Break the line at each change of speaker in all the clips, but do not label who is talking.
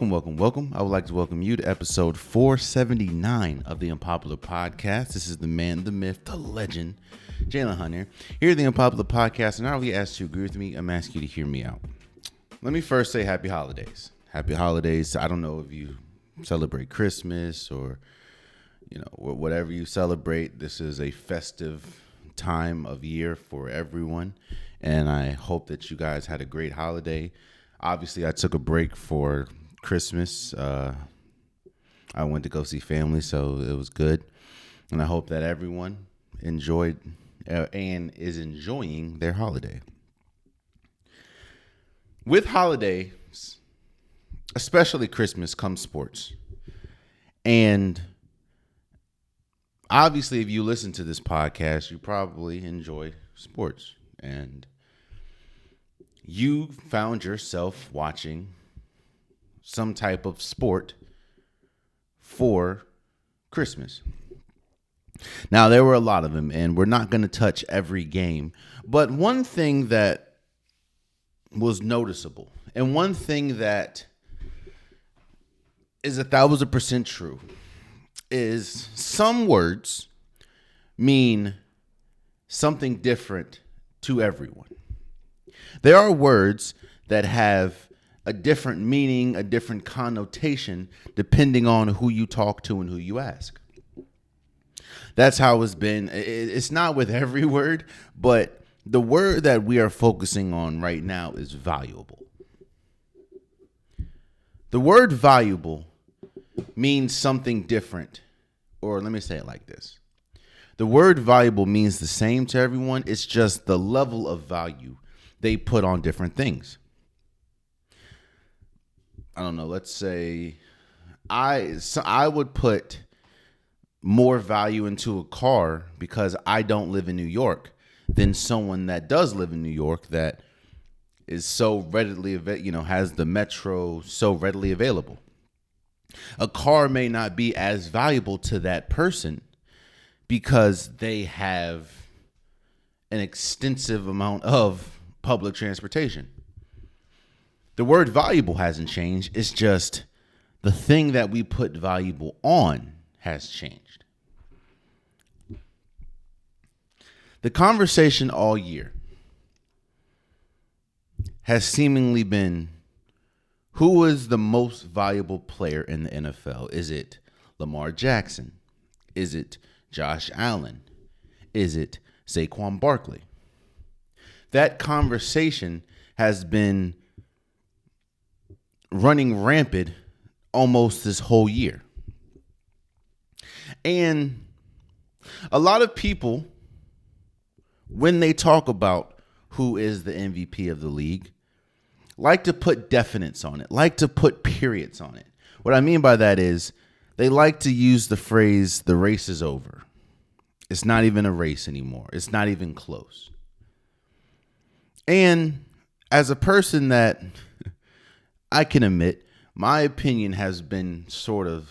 Welcome. I would like to welcome you to episode 479 of the Unpopular Podcast. This is the man, the myth, the legend, Jalen Hunter. Here at the Unpopular Podcast, and I really ask you to agree with me. I'm asking you to hear me out. Let me first say happy holidays. Happy holidays. I don't know if you celebrate Christmas or, whatever you celebrate. This is a festive time of year for everyone, and I hope that you guys had a great holiday. Obviously, I took a break for Christmas. I went to go see family, so it was good. And I hope that everyone enjoyed and is enjoying their holiday. With holidays, especially Christmas, comes sports. And obviously, if you listen to this podcast, you probably enjoy sports. And you found yourself watching some type of sport for Christmas. Now, there were a lot of them, and we're not going to touch every game. But one thing that was noticeable, and one thing that is 1,000% true, is some words mean something different to everyone. There are words that have a different meaning, a different connotation, depending on who you talk to and who you ask. That's how it's been. It's not with every word, but the word that we are focusing on right now is valuable. The word valuable means something different, or let me say it like this. The word valuable means the same to everyone. It's just the level of value they put on different things. I don't know. Let's say I would put more value into a car because I don't live in New York than someone that does live in New York that is so readily, has the metro so readily available. A car may not be as valuable to that person because they have an extensive amount of public transportation. The word valuable hasn't changed. It's just the thing that we put valuable on has changed. The conversation all year has seemingly been, who is the most valuable player in the NFL? Is it Lamar Jackson? Is it Josh Allen? Is it Saquon Barkley? That conversation has been running rampant almost this whole year. And a lot of people, when they talk about who is the MVP of the league, like to put definites on it, like to put periods on it. What I mean by that is they like to use the phrase, the race is over. It's not even a race anymore. It's not even close. And as a person that I can admit, my opinion has been sort of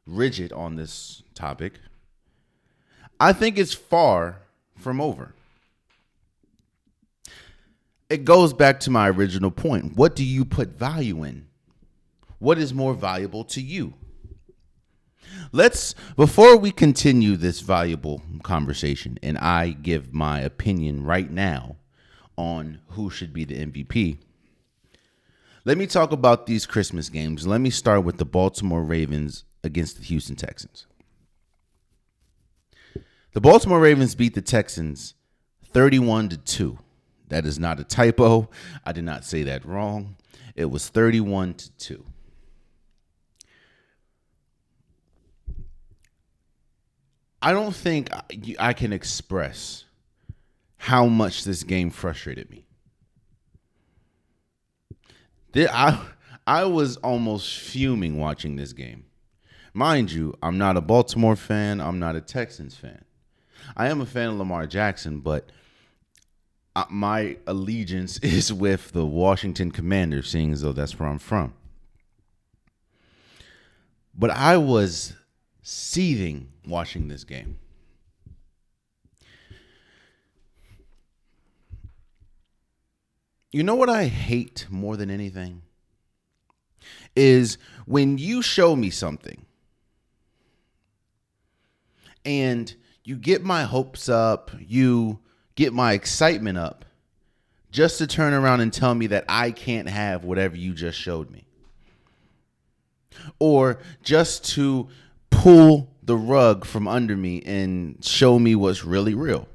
rigid on this topic. I think it's far from over. It goes back to my original point. What do you put value in? What is more valuable to you? Before we continue this valuable conversation, and I give my opinion right now on who should be the MVP, let me talk about these Christmas games. Let me start with the Baltimore Ravens against the Houston Texans. The Baltimore Ravens beat the Texans 31-2. That is not a typo. I did not say that wrong. It was 31-2. I don't think I can express how much this game frustrated me. I was almost fuming watching this game. Mind you, I'm not a Baltimore fan. I'm not a Texans fan. I am a fan of Lamar Jackson, but my allegiance is with the Washington Commanders, seeing as though that's where I'm from. But I was seething watching this game. You know what I hate more than anything? is when you show me something and you get my hopes up, you get my excitement up, just to turn around and tell me that I can't have whatever you just showed me. Or just to pull the rug from under me and show me what's really real.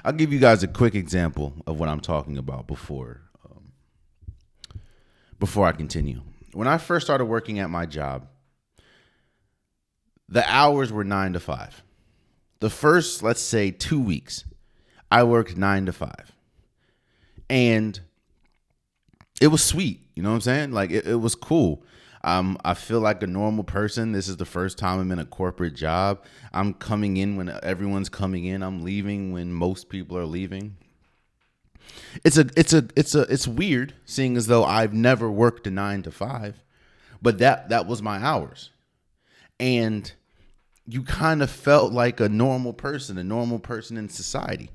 I'll give you guys a quick example of what I'm talking about before I continue. When I first started working at my job, the hours were 9 to 5. The first, let's say, 2 weeks, I worked 9 to 5. And it was sweet. You know what I'm saying? Like, it was cool. I feel like a normal person. This is the first time I'm in a corporate job. I'm coming in when everyone's coming in. I'm leaving when most people are leaving. It's weird, seeing as though I've never worked a 9 to 5, but that was my hours. And you kind of felt like a normal person in society.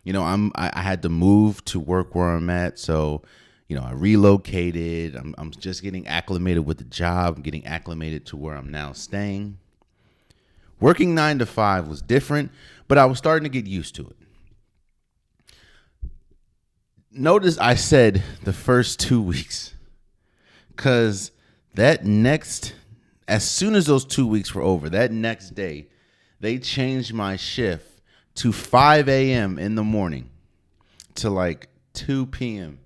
You know, I had to move to work where I'm at, so you know, I relocated. I'm just getting acclimated with the job, getting acclimated to where I'm now staying. Working 9 to 5 was different, but I was starting to get used to it. Notice I said the first 2 weeks, because as soon as those 2 weeks were over, that next day, they changed my shift to 5 a.m. in the morning to like 2 p.m.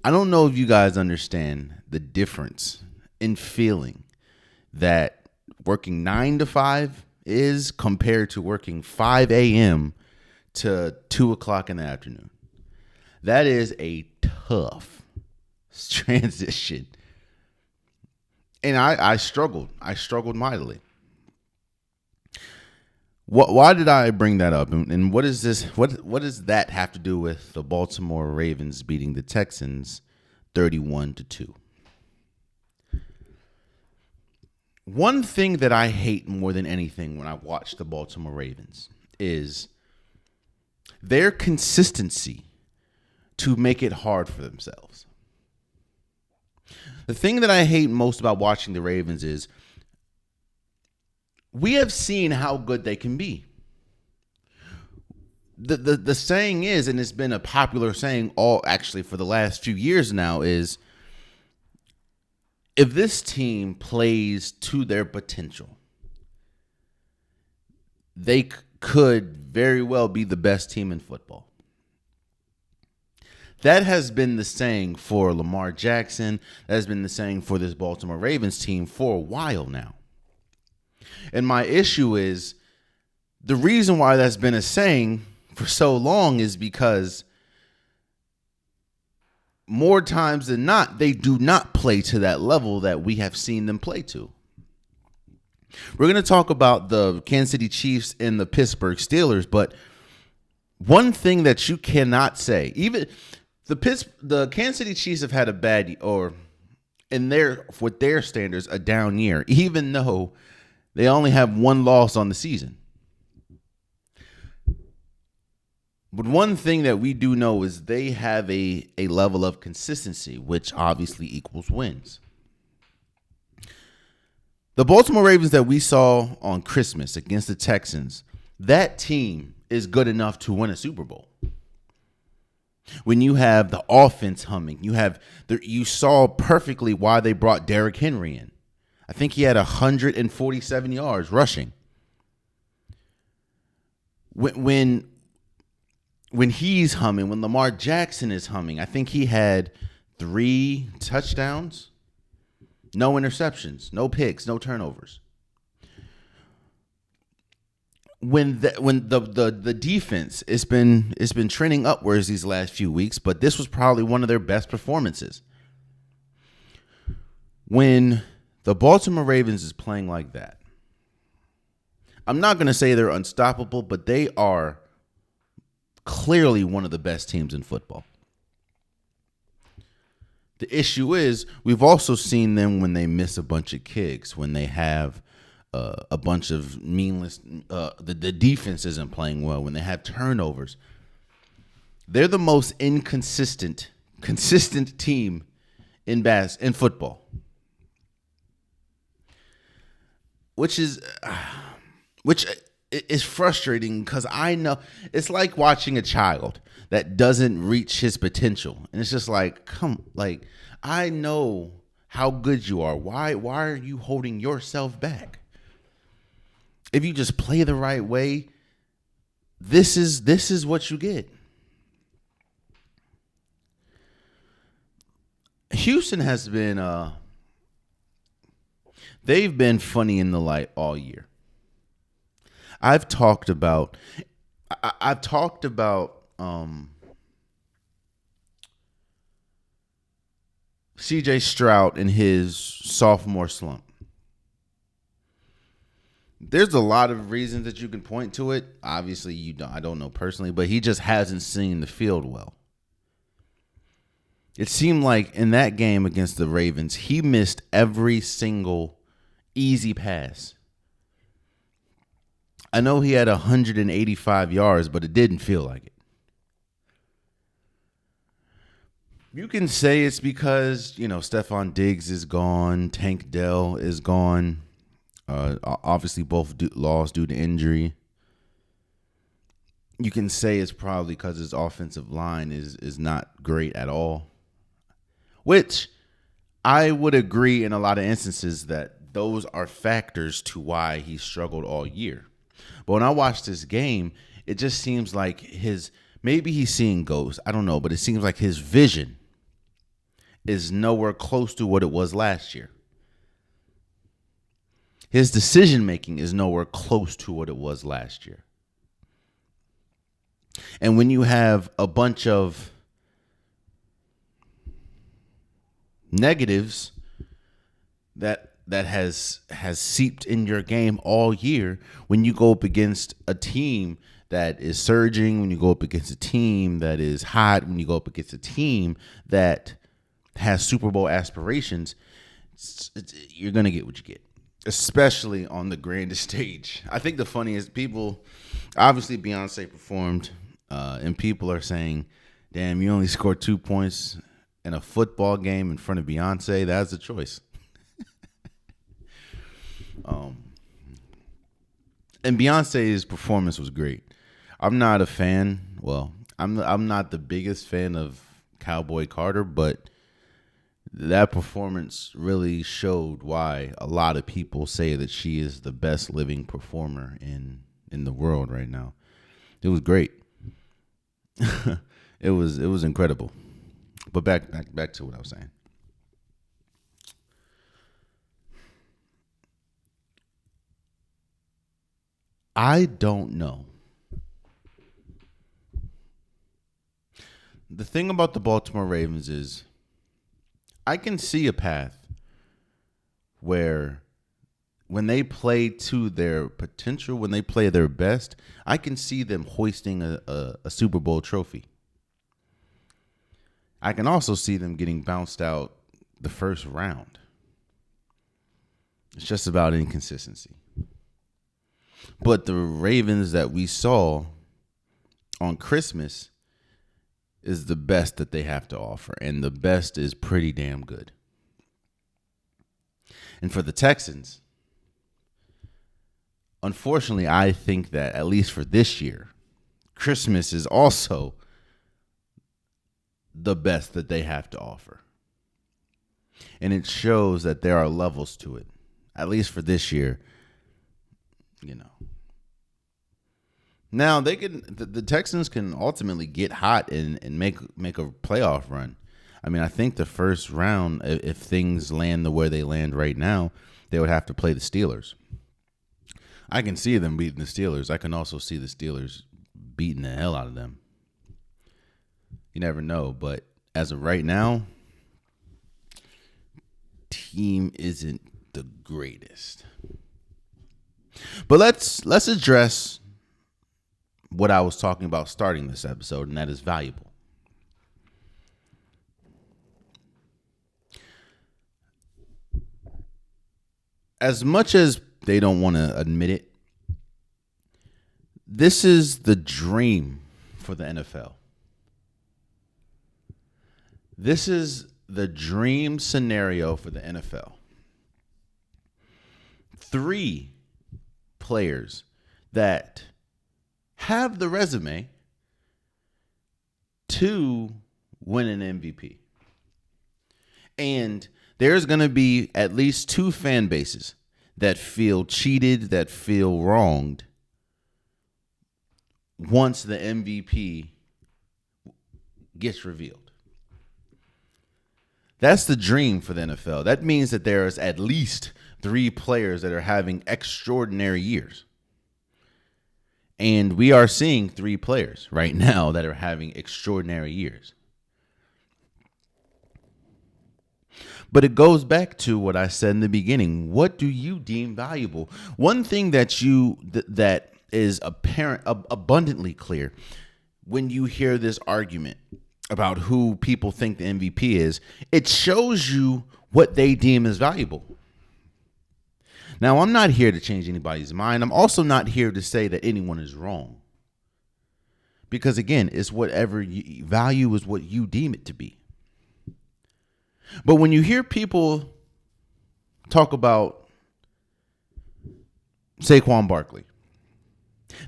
I don't know if you guys understand the difference in feeling that working 9 to 5 is compared to working 5 a.m. to 2 o'clock in the afternoon. That is a tough transition. And I struggled. I struggled mightily. Why did I bring that up? And what is this? What does that have to do with the Baltimore Ravens beating the Texans 31-2? One thing that I hate more than anything when I watch the Baltimore Ravens is their consistency to make it hard for themselves. The thing that I hate most about watching the Ravens is we have seen how good they can be. The saying is, and it's been a popular saying for the last few years now, is if this team plays to their potential, they could very well be the best team in football. That has been the saying for Lamar Jackson. That has been the saying for this Baltimore Ravens team for a while now. And my issue is the reason why that's been a saying for so long is because more times than not, they do not play to that level that we have seen them play to. We're going to talk about the Kansas City Chiefs and the Pittsburgh Steelers, but one thing that you cannot say, even the Kansas City Chiefs have had a bad, or with their standards, a down year, even though they only have one loss on the season. But one thing that we do know is they have a level of consistency, which obviously equals wins. The Baltimore Ravens that we saw on Christmas against the Texans, that team is good enough to win a Super Bowl. When you have the offense humming, you saw perfectly why they brought Derrick Henry in. I think he had 147 yards rushing. When he's humming, when Lamar Jackson is humming, I think he had 3 touchdowns, no interceptions, no picks, no turnovers. When the defense, it's been trending upwards these last few weeks, but this was probably one of their best performances. When the Baltimore Ravens is playing like that, I'm not going to say they're unstoppable, but they are clearly one of the best teams in football. The issue is we've also seen them when they miss a bunch of kicks, when they have a bunch of meaningless, the defense isn't playing well, when they have turnovers. They're the most inconsistent consistent team in football, which is frustrating because I know it's like watching a child that doesn't reach his potential, and it's just like, I know how good you are. Why are you holding yourself back? If you just play the right way, this is what you get. Houston has been they've been funny in the light all year. I've talked about CJ Stroud in his sophomore slump. There's a lot of reasons that you can point to it. Obviously, I don't know personally, but he just hasn't seen the field well. It seemed like in that game against the Ravens, he missed every single easy pass. I know he had 185 yards, but it didn't feel like it. You can say it's because, Stephon Diggs is gone, Tank Dell is gone. Obviously, both lost due to injury. You can say it's probably because his offensive line is not great at all, which I would agree in a lot of instances that those are factors to why he struggled all year. But when I watch this game, it just seems like maybe he's seeing ghosts. I don't know, but it seems like his vision is nowhere close to what it was last year. His decision-making is nowhere close to what it was last year. And when you have a bunch of negatives that has seeped in your game all year, when you go up against a team that is surging, when you go up against a team that is hot, when you go up against a team that has Super Bowl aspirations, you're going to get what you get. Especially on the grandest stage. I think the funniest people, obviously Beyonce performed, and people are saying, damn, you only scored 2 points in a football game in front of Beyonce. That's a choice. And Beyonce's performance was great. I'm not a fan. Well, I'm not the biggest fan of Cowboy Carter, but that performance really showed why a lot of people say that she is the best living performer in the world right now. It was great. It was incredible. But back to what I was saying. I don't know. The thing about the Baltimore Ravens is I can see a path where when they play to their potential, when they play their best, I can see them hoisting a Super Bowl trophy. I can also see them getting bounced out the first round. It's just about inconsistency. But the Ravens that we saw on Christmas is the best that they have to offer, and the best is pretty damn good. And for the Texans, unfortunately, I think that at least for this year, Christmas is also the best that they have to offer. And it shows that there are levels to it, at least for this year, Now the Texans can ultimately get hot and make a playoff run. I mean, I think the first round, if things land the way they land right now, they would have to play the Steelers. I can see them beating the Steelers. I can also see the Steelers beating the hell out of them. You never know, but as of right now, team isn't the greatest. But let's address what I was talking about starting this episode, and that is valuable. As much as they don't want to admit it, this is the dream for the NFL. This is the dream scenario for the NFL. 3 players that have the resume to win an MVP. And there's going to be at least 2 fan bases that feel cheated, that feel wronged once the MVP gets revealed. That's the dream for the NFL. That means that there's at least 3 players that are having extraordinary years. And we are seeing 3 players right now that are having extraordinary years. But it goes back to what I said in the beginning. What do you deem valuable? One thing that that is apparent, abundantly clear when you hear this argument about who people think the MVP is, it shows you what they deem as valuable. Now, I'm not here to change anybody's mind. I'm also not here to say that anyone is wrong. Because again, it's whatever value is what you deem it to be. But when you hear people talk about Saquon Barkley,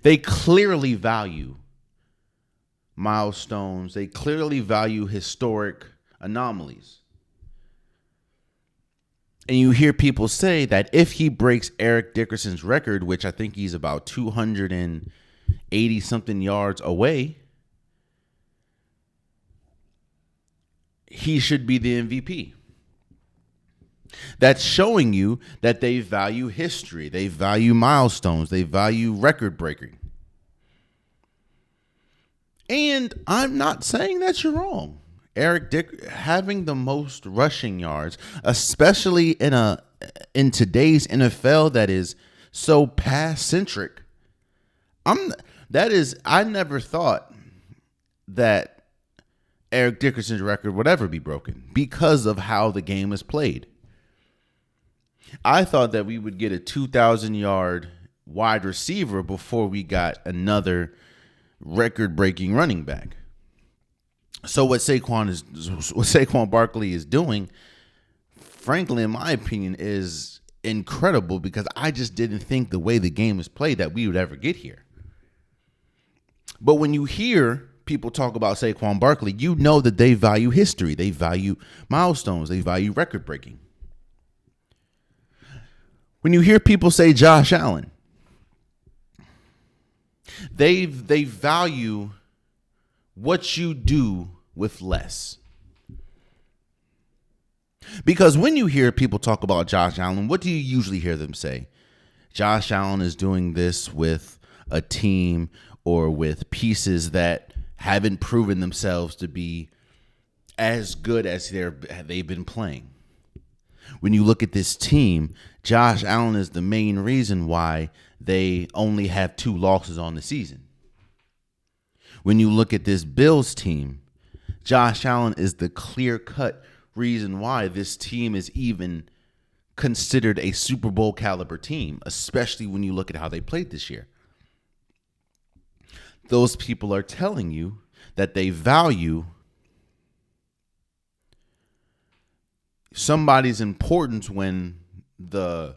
they clearly value milestones. They clearly value historic anomalies. And you hear people say that if he breaks Eric Dickerson's record, which I think he's about 280 something yards away, he should be the MVP. That's showing you that they value history. They value milestones. They value record breaking. And I'm not saying that you're wrong. Eric Dick having the most rushing yards, especially in today's NFL that is so pass centric. I never thought that Eric Dickerson's record would ever be broken because of how the game is played. I thought that we would get a 2,000-yard wide receiver before we got another record-breaking running back. So what Saquon Barkley is doing, frankly, in my opinion, is incredible because I just didn't think the way the game is played that we would ever get here. But when you hear people talk about Saquon Barkley, you know that they value history. They value milestones. They value record breaking. When you hear people say Josh Allen, they value what you do with less. Because when you hear people talk about Josh Allen, what do you usually hear them say? Josh Allen is doing this with a team or with pieces that haven't proven themselves to be as good as they've been playing. When you look at this team, Josh Allen is the main reason why they only have 2 losses on the season. When you look at this Bills team, Josh Allen is the clear-cut reason why this team is even considered a Super Bowl caliber team, especially when you look at how they played this year. Those people are telling you that they value somebody's importance when the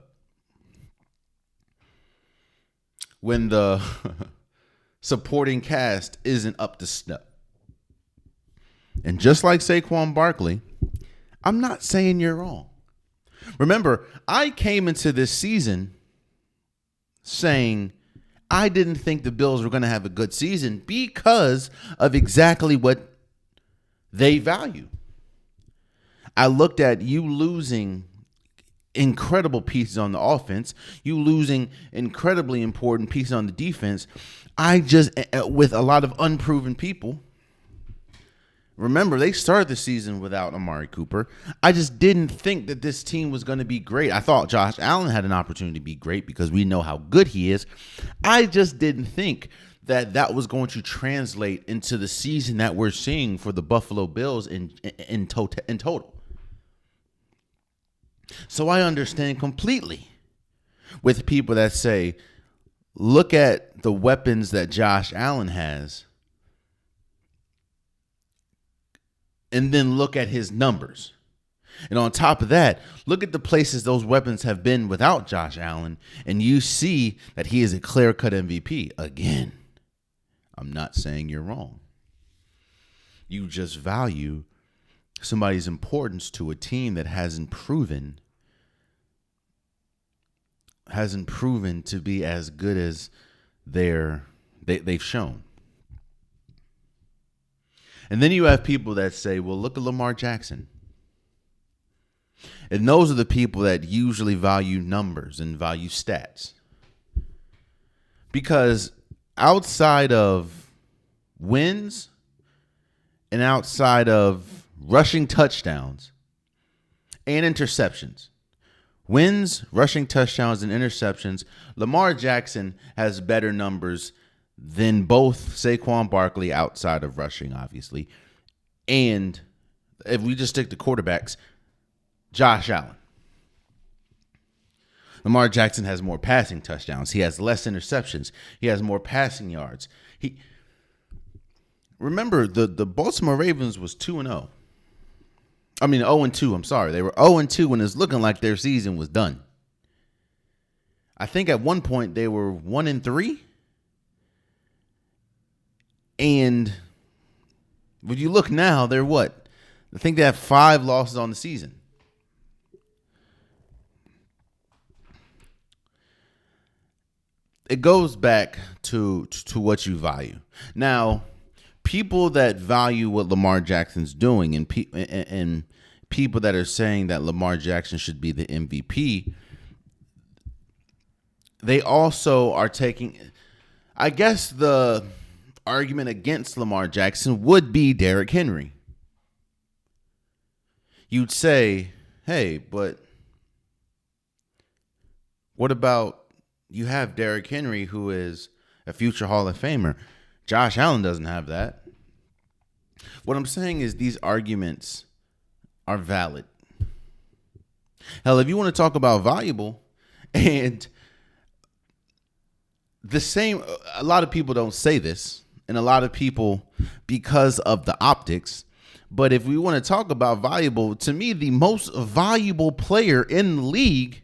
supporting cast isn't up to snuff. And just like Saquon Barkley, I'm not saying you're wrong. Remember, I came into this season saying I didn't think the Bills were going to have a good season because of exactly what they value. I looked at you losing incredible pieces on the offense, you losing incredibly important pieces on the defense. I just, with a lot of unproven people, remember, they started the season without Amari Cooper. I just didn't think that this team was going to be great. I thought Josh Allen had an opportunity to be great because we know how good he is. I just didn't think that was going to translate into the season that we're seeing for the Buffalo Bills in total. So I understand completely with people that say, look at the weapons that Josh Allen has and then look at his numbers. And on top of that, look at the places those weapons have been without Josh Allen, and you see that he is a clear-cut MVP. Again, I'm not saying you're wrong. You just value somebody's importance to a team that hasn't proven to be as good as they've shown. And then you have people that say, well, look at Lamar Jackson. And those are the people that usually value numbers and value stats. Because outside of wins and outside of rushing touchdowns and interceptions, wins, rushing touchdowns, and interceptions, Lamar Jackson has better numbers than both Saquon Barkley outside of rushing, obviously, and if we just stick to quarterbacks, Josh Allen. Lamar Jackson has more passing touchdowns. He has less interceptions. He has more passing yards. Remember, the Baltimore Ravens was 2-0. I mean, 0-2, I'm sorry. They were 0-2 when it's looking like their season was done. I think at one point they were 1-3. And when you look now, they're what? I think they have 5 losses on the season. It goes back to what you value. Now, people that value what Lamar Jackson's doing and people that are saying that Lamar Jackson should be the MVP, they also are taking, I guess the argument against Lamar Jackson would be Derrick Henry. You'd say, hey, but what about you have Derrick Henry, who is a future Hall of Famer? Josh Allen doesn't have that. What I'm saying is these arguments are valid. Hell, if you want to talk about valuable, and a lot of people don't say this, and a lot of people, because of the optics, but if we want to talk about valuable, to me, the most valuable player in the league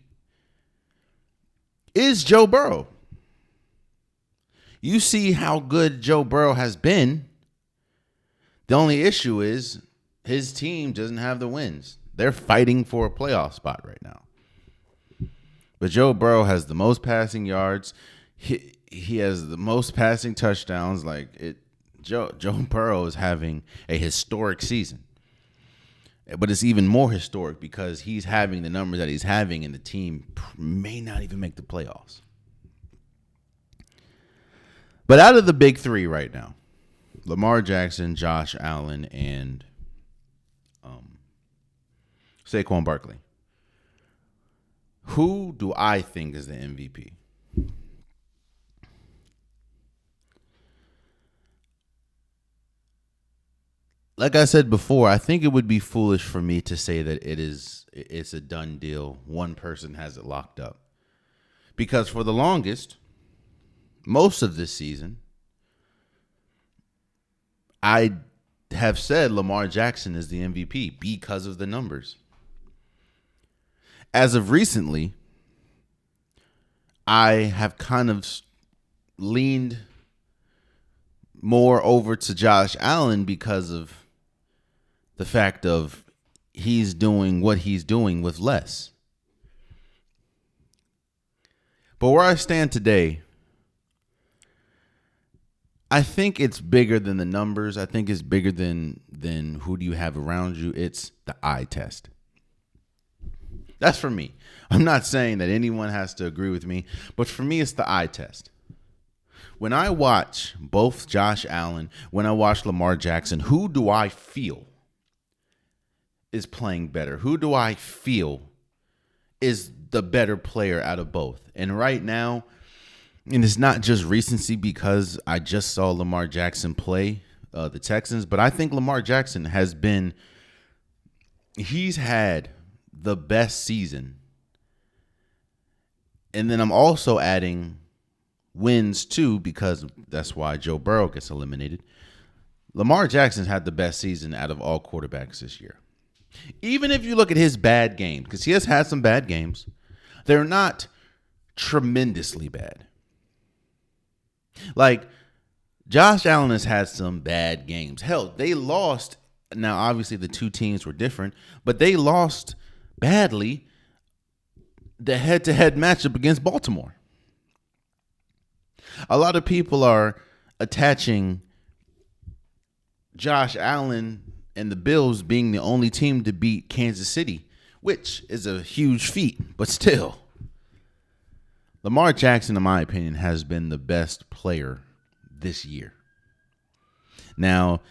is Joe Burrow. You see how good Joe Burrow has been. The only issue is his team doesn't have the wins. They're fighting for a playoff spot right now. But Joe Burrow has the most passing yards. He has the most passing touchdowns. Joe Burrow is having a historic season. But it's even more historic because he's having the numbers that he's having, and the team may not even make the playoffs. But out of the big three right now, Lamar Jackson, Josh Allen, and Saquon Barkley, who do I think is the MVP? Like I said before, I think it would be foolish for me to say that it's a done deal. One person has it locked up. Because for the longest, most of this season, I have said Lamar Jackson is the MVP because of the numbers. As of recently, I have kind of leaned more over to Josh Allen because of the fact of he's doing what he's doing with less. But where I stand today, I think it's bigger than the numbers. I think it's bigger than who do you have around you. It's the eye test. That's for me. I'm not saying that anyone has to agree with me, but for me, it's the eye test. When I watch both Josh Allen, when I watch Lamar Jackson, who do I feel is playing better? Who do I feel is the better player out of both? And right now, and it's not just recency because I just saw Lamar Jackson play the Texans, but I think Lamar Jackson he's had the best season. And then I'm also adding wins too, because that's why Joe Burrow gets eliminated. Lamar Jackson had the best season out of all quarterbacks this year. Even if you look at his bad games, because he has had some bad games, they're not tremendously bad. Like, Josh Allen has had some bad games. Hell, they lost. Now, obviously, the two teams were different, but they lost badly the head-to-head matchup against Baltimore. A lot of people are attaching Josh Allen and the Bills being the only team to beat Kansas City, which is a huge feat, but still. Lamar Jackson, in my opinion, has been the best player this year. Now,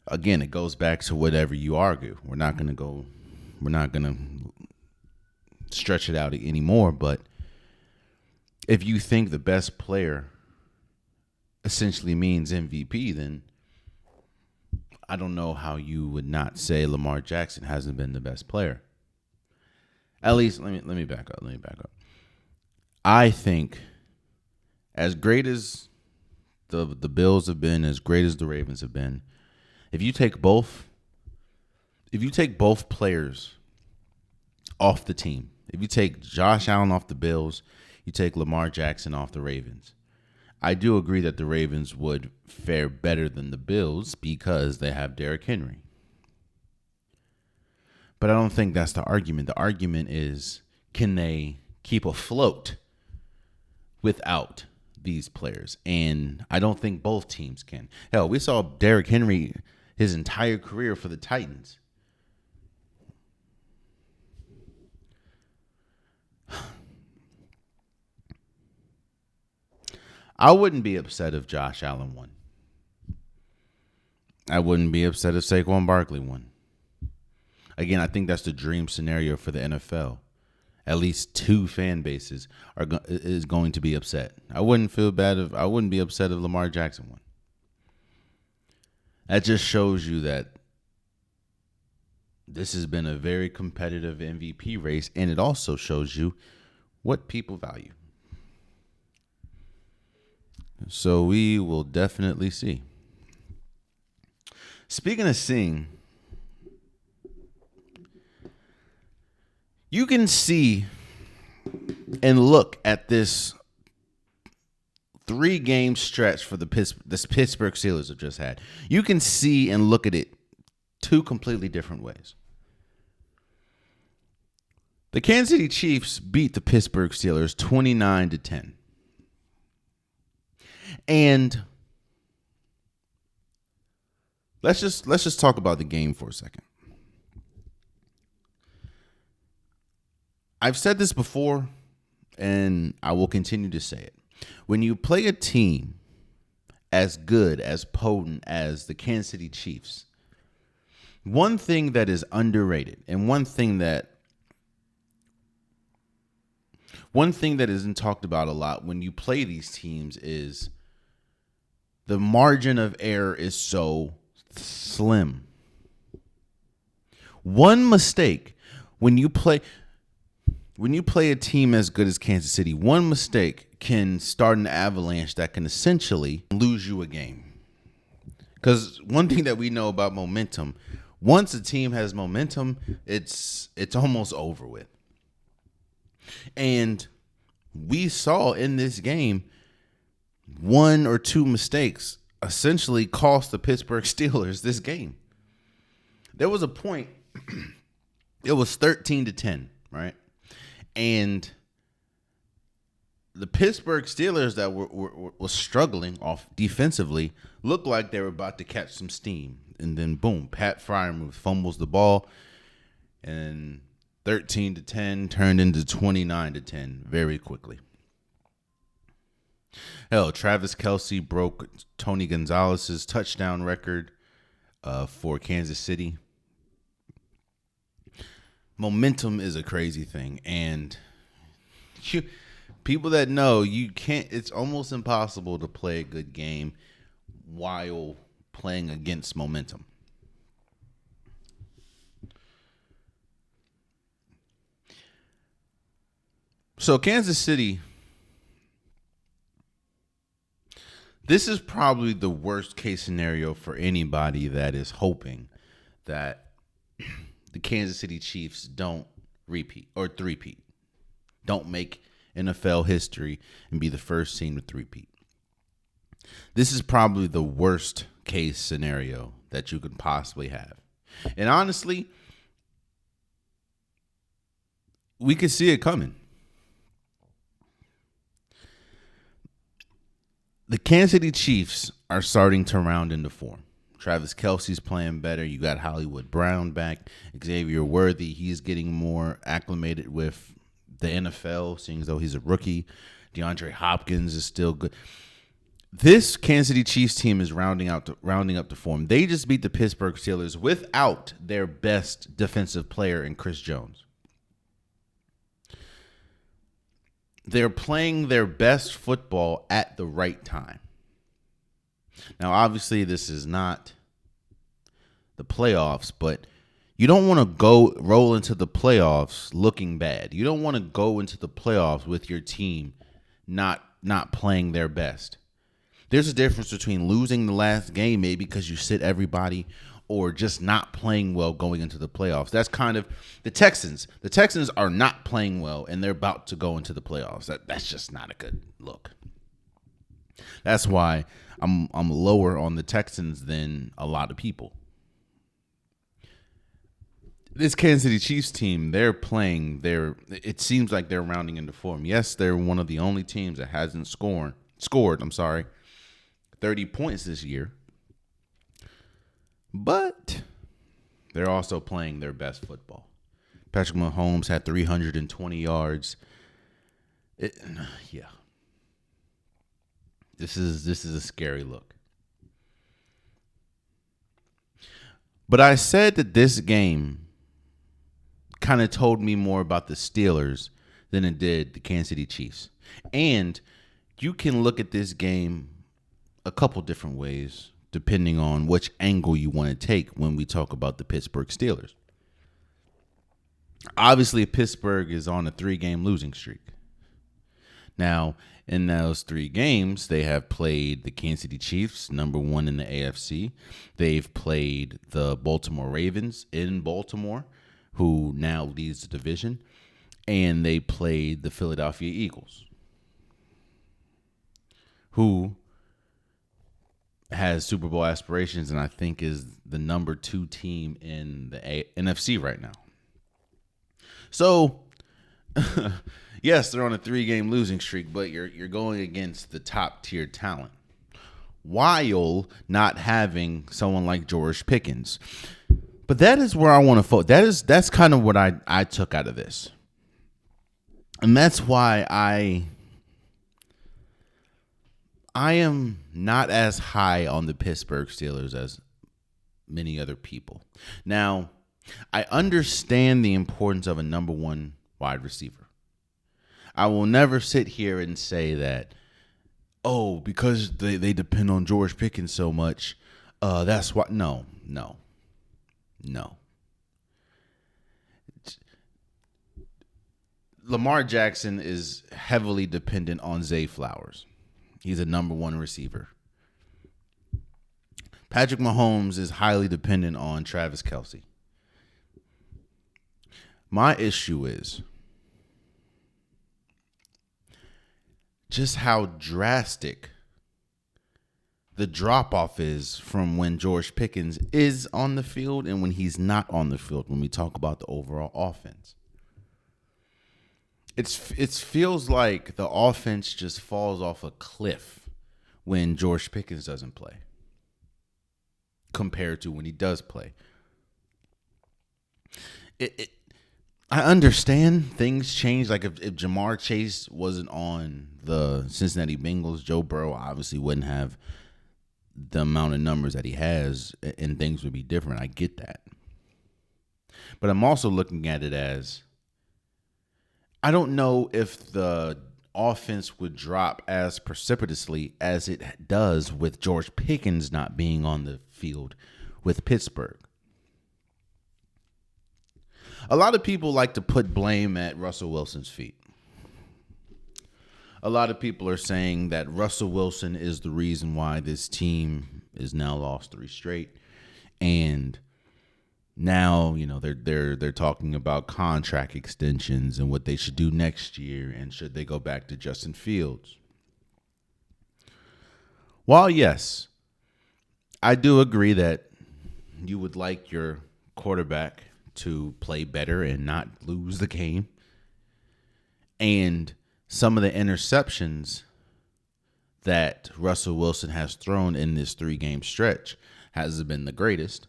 again, it goes back to whatever you argue. We're not going to stretch it out anymore, but if you think the best player essentially means MVP, then I don't know how you would not say Lamar Jackson hasn't been the best player. At least, let me back up. I think as great as the Bills have been, as great as the Ravens have been, if you take both players off the team, if you take Josh Allen off the Bills, you take Lamar Jackson off the Ravens, I do agree that the Ravens would fare better than the Bills because they have Derrick Henry. But I don't think that's the argument. The argument is, can they keep afloat without these players? And I don't think both teams can. Hell, we saw Derrick Henry his entire career for the Titans. I wouldn't be upset if Josh Allen won. I wouldn't be upset if Saquon Barkley won. Again, I think that's the dream scenario for the NFL. At least two fan bases is going to be upset. I wouldn't be upset if Lamar Jackson won. That just shows you that this has been a very competitive MVP race, and it also shows you what people value. So we will definitely see. Speaking of seeing, you can see and look at this 3-game stretch for this Pittsburgh Steelers have just had. You can see and look at it two completely different ways. The Kansas City Chiefs beat the Pittsburgh Steelers 29-10. And let's just talk about the game for a second. I've said this before, and I will continue to say it. When you play a team as good, as potent as the Kansas City Chiefs, one thing that is underrated and one thing that isn't talked about a lot when you play these teams is the margin of error is so slim. One mistake when you play a team as good as Kansas City, one mistake can start an avalanche that can essentially lose you a game. Because one thing that we know about momentum, once a team has momentum, it's almost over with. And we saw in this game, one or two mistakes essentially cost the Pittsburgh Steelers this game. There was a point, it was 13-10, right? And the Pittsburgh Steelers that were struggling off defensively looked like they were about to catch some steam. And then, boom, Pat Freiermuth fumbles the ball, and 13-10 turned into 29-10 very quickly. Hell, Travis Kelce broke Tony Gonzalez's touchdown record for Kansas City. Momentum is a crazy thing, and people that know, you can't. It's almost impossible to play a good game while playing against momentum. So Kansas City, This is probably the worst case scenario for anybody that is hoping that the Kansas City Chiefs don't repeat or three-peat. Don't make NFL history and be the first team to three-peat. This is probably the worst case scenario that you could possibly have. And honestly, we could see it coming. The Kansas City Chiefs are starting to round into form. Travis Kelce's playing better. You got Hollywood Brown back. Xavier Worthy, he's getting more acclimated with the NFL, seeing as though he's a rookie. DeAndre Hopkins is still good. This Kansas City Chiefs team is rounding up to form. They just beat the Pittsburgh Steelers without their best defensive player in Chris Jones. They're playing their best football at the right time. Now, obviously, this is not the playoffs, but you don't want to roll into the playoffs looking bad. You don't want to go into the playoffs with your team not playing their best. There's a difference between losing the last game maybe because you sit everybody or just not playing well going into the playoffs. That's kind of the Texans. The Texans are not playing well, and they're about to go into the playoffs. That's just not a good look. That's why I'm lower on the Texans than a lot of people. This Kansas City Chiefs team, it seems like they're rounding into form. Yes, they're one of the only teams that hasn't scored 30 points this year. But they're also playing their best football. Patrick Mahomes had 320 yards. Yeah. This is a scary look. But I said that this game kind of told me more about the Steelers than it did the Kansas City Chiefs. And you can look at this game a couple different ways, depending on which angle you want to take when we talk about the Pittsburgh Steelers. Obviously, Pittsburgh is on a 3-game losing streak. Now, in those 3 games, they have played the Kansas City Chiefs, number 1 in the AFC. They've played the Baltimore Ravens in Baltimore, who now leads the division. And they played the Philadelphia Eagles, who has Super Bowl aspirations and I think is the number 2 team in the NFC right now. So, yes, they're on a 3-game losing streak, but you're going against the top tier talent while not having someone like George Pickens. But that is where I want to focus. That's kind of what I took out of this. And that's why I am not as high on the Pittsburgh Steelers as many other people. Now, I understand the importance of a number 1 wide receiver. I will never sit here and say that, because they depend on George Pickens so much, that's why. No. Lamar Jackson is heavily dependent on Zay Flowers. He's a number 1 receiver. Patrick Mahomes is highly dependent on Travis Kelce. My issue is just how drastic the drop-off is from when George Pickens is on the field and when he's not on the field when we talk about the overall offense. It feels like the offense just falls off a cliff when George Pickens doesn't play compared to when he does play. I understand things change. Like if Jamar Chase wasn't on the Cincinnati Bengals, Joe Burrow obviously wouldn't have the amount of numbers that he has and things would be different. I get that. But I'm also looking at it as I don't know if the offense would drop as precipitously as it does with George Pickens not being on the field with Pittsburgh. A lot of people like to put blame at Russell Wilson's feet. a lot of people are saying that Russell Wilson is the reason why this team is now lost 3 straight. And now, they're talking about contract extensions and what they should do next year, and should they go back to Justin Fields. While yes, I do agree that you would like your quarterback to play better and not lose the game, and some of the interceptions that Russell Wilson has thrown in this 3-game stretch hasn't been the greatest.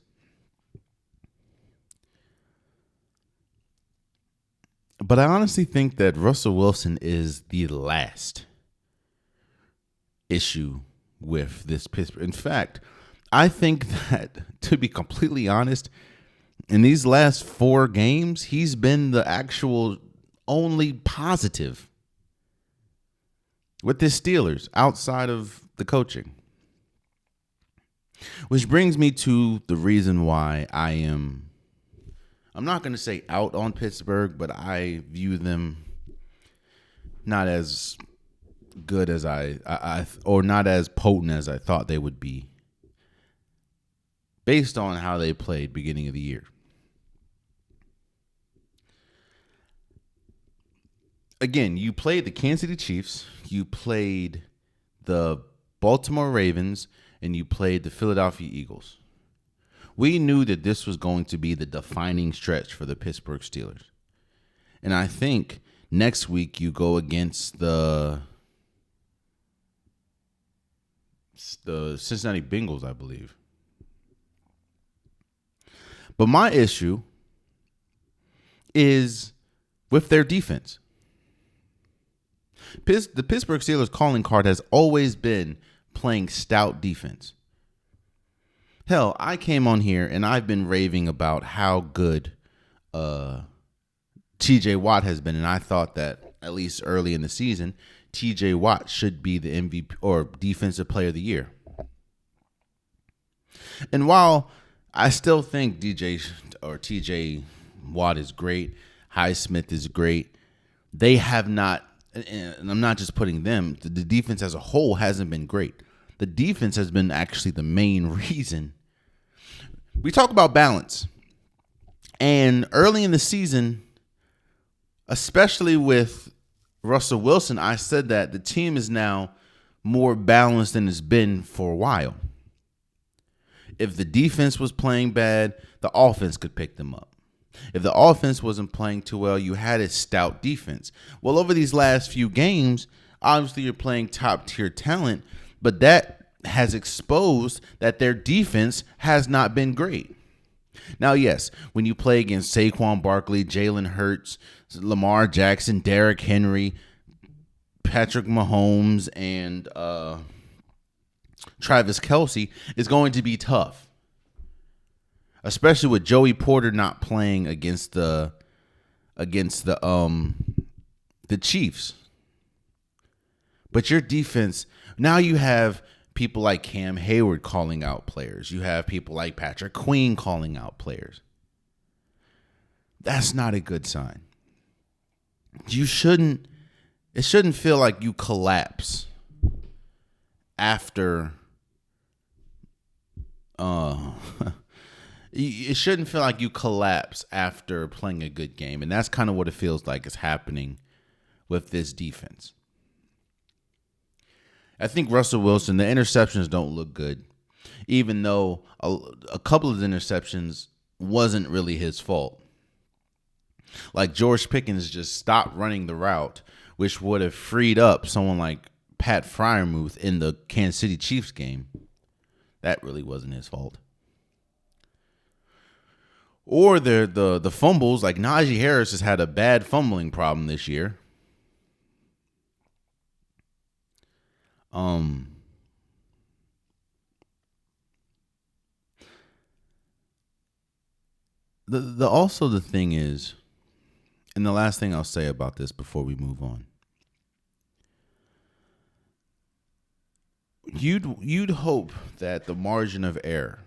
But I honestly think that Russell Wilson is the last issue with this Pittsburgh. In fact, I think that, to be completely honest, in these last 4 games, he's been the actual only positive with the Steelers outside of the coaching. Which brings me to the reason why I'm not going to say out on Pittsburgh, but I view them not as good as or not as potent as I thought they would be, based on how they played beginning of the year. Again, you played the Kansas City Chiefs, you played the Baltimore Ravens, and you played the Philadelphia Eagles. We knew that this was going to be the defining stretch for the Pittsburgh Steelers. And I think next week you go against the Cincinnati Bengals, I believe. But my issue is with their defense. The Pittsburgh Steelers calling card has always been playing stout defense. Hell, I came on here and I've been raving about how good TJ Watt has been, and I thought that at least early in the season, TJ Watt should be the MVP or Defensive Player of the Year. And while I still think TJ Watt is great, Highsmith is great, they have not, and I'm not just putting them, the defense as a whole hasn't been great. The defense has been actually the main reason. We talk about balance. And early in the season, especially with Russell Wilson, I said that the team is now more balanced than it's been for a while. If the defense was playing bad, the offense could pick them up. If the offense wasn't playing too well, you had a stout defense. Well, over these last few games, obviously you're playing top-tier talent, but that has exposed that their defense has not been great. Now, yes, when you play against Saquon Barkley, Jalen Hurts, Lamar Jackson, Derrick Henry, Patrick Mahomes, and Travis Kelce, it's going to be tough. Especially with Joey Porter not playing against the Chiefs. But your defense, now you have people like Cam Hayward calling out players. You have people like Patrick Queen calling out players. That's not a good sign. It shouldn't feel like you collapse after it shouldn't feel like you collapse after playing a good game. And that's kind of what it feels like is happening with this defense. I think Russell Wilson, the interceptions don't look good, even though a couple of the interceptions wasn't really his fault. Like George Pickens just stopped running the route, which would have freed up someone like Pat Freiermuth in the Kansas City Chiefs game. That really wasn't his fault. Or the fumbles, like Najee Harris has had a bad fumbling problem this year. The thing is, and the last thing I'll say about this before we move on, you'd hope that the margin of error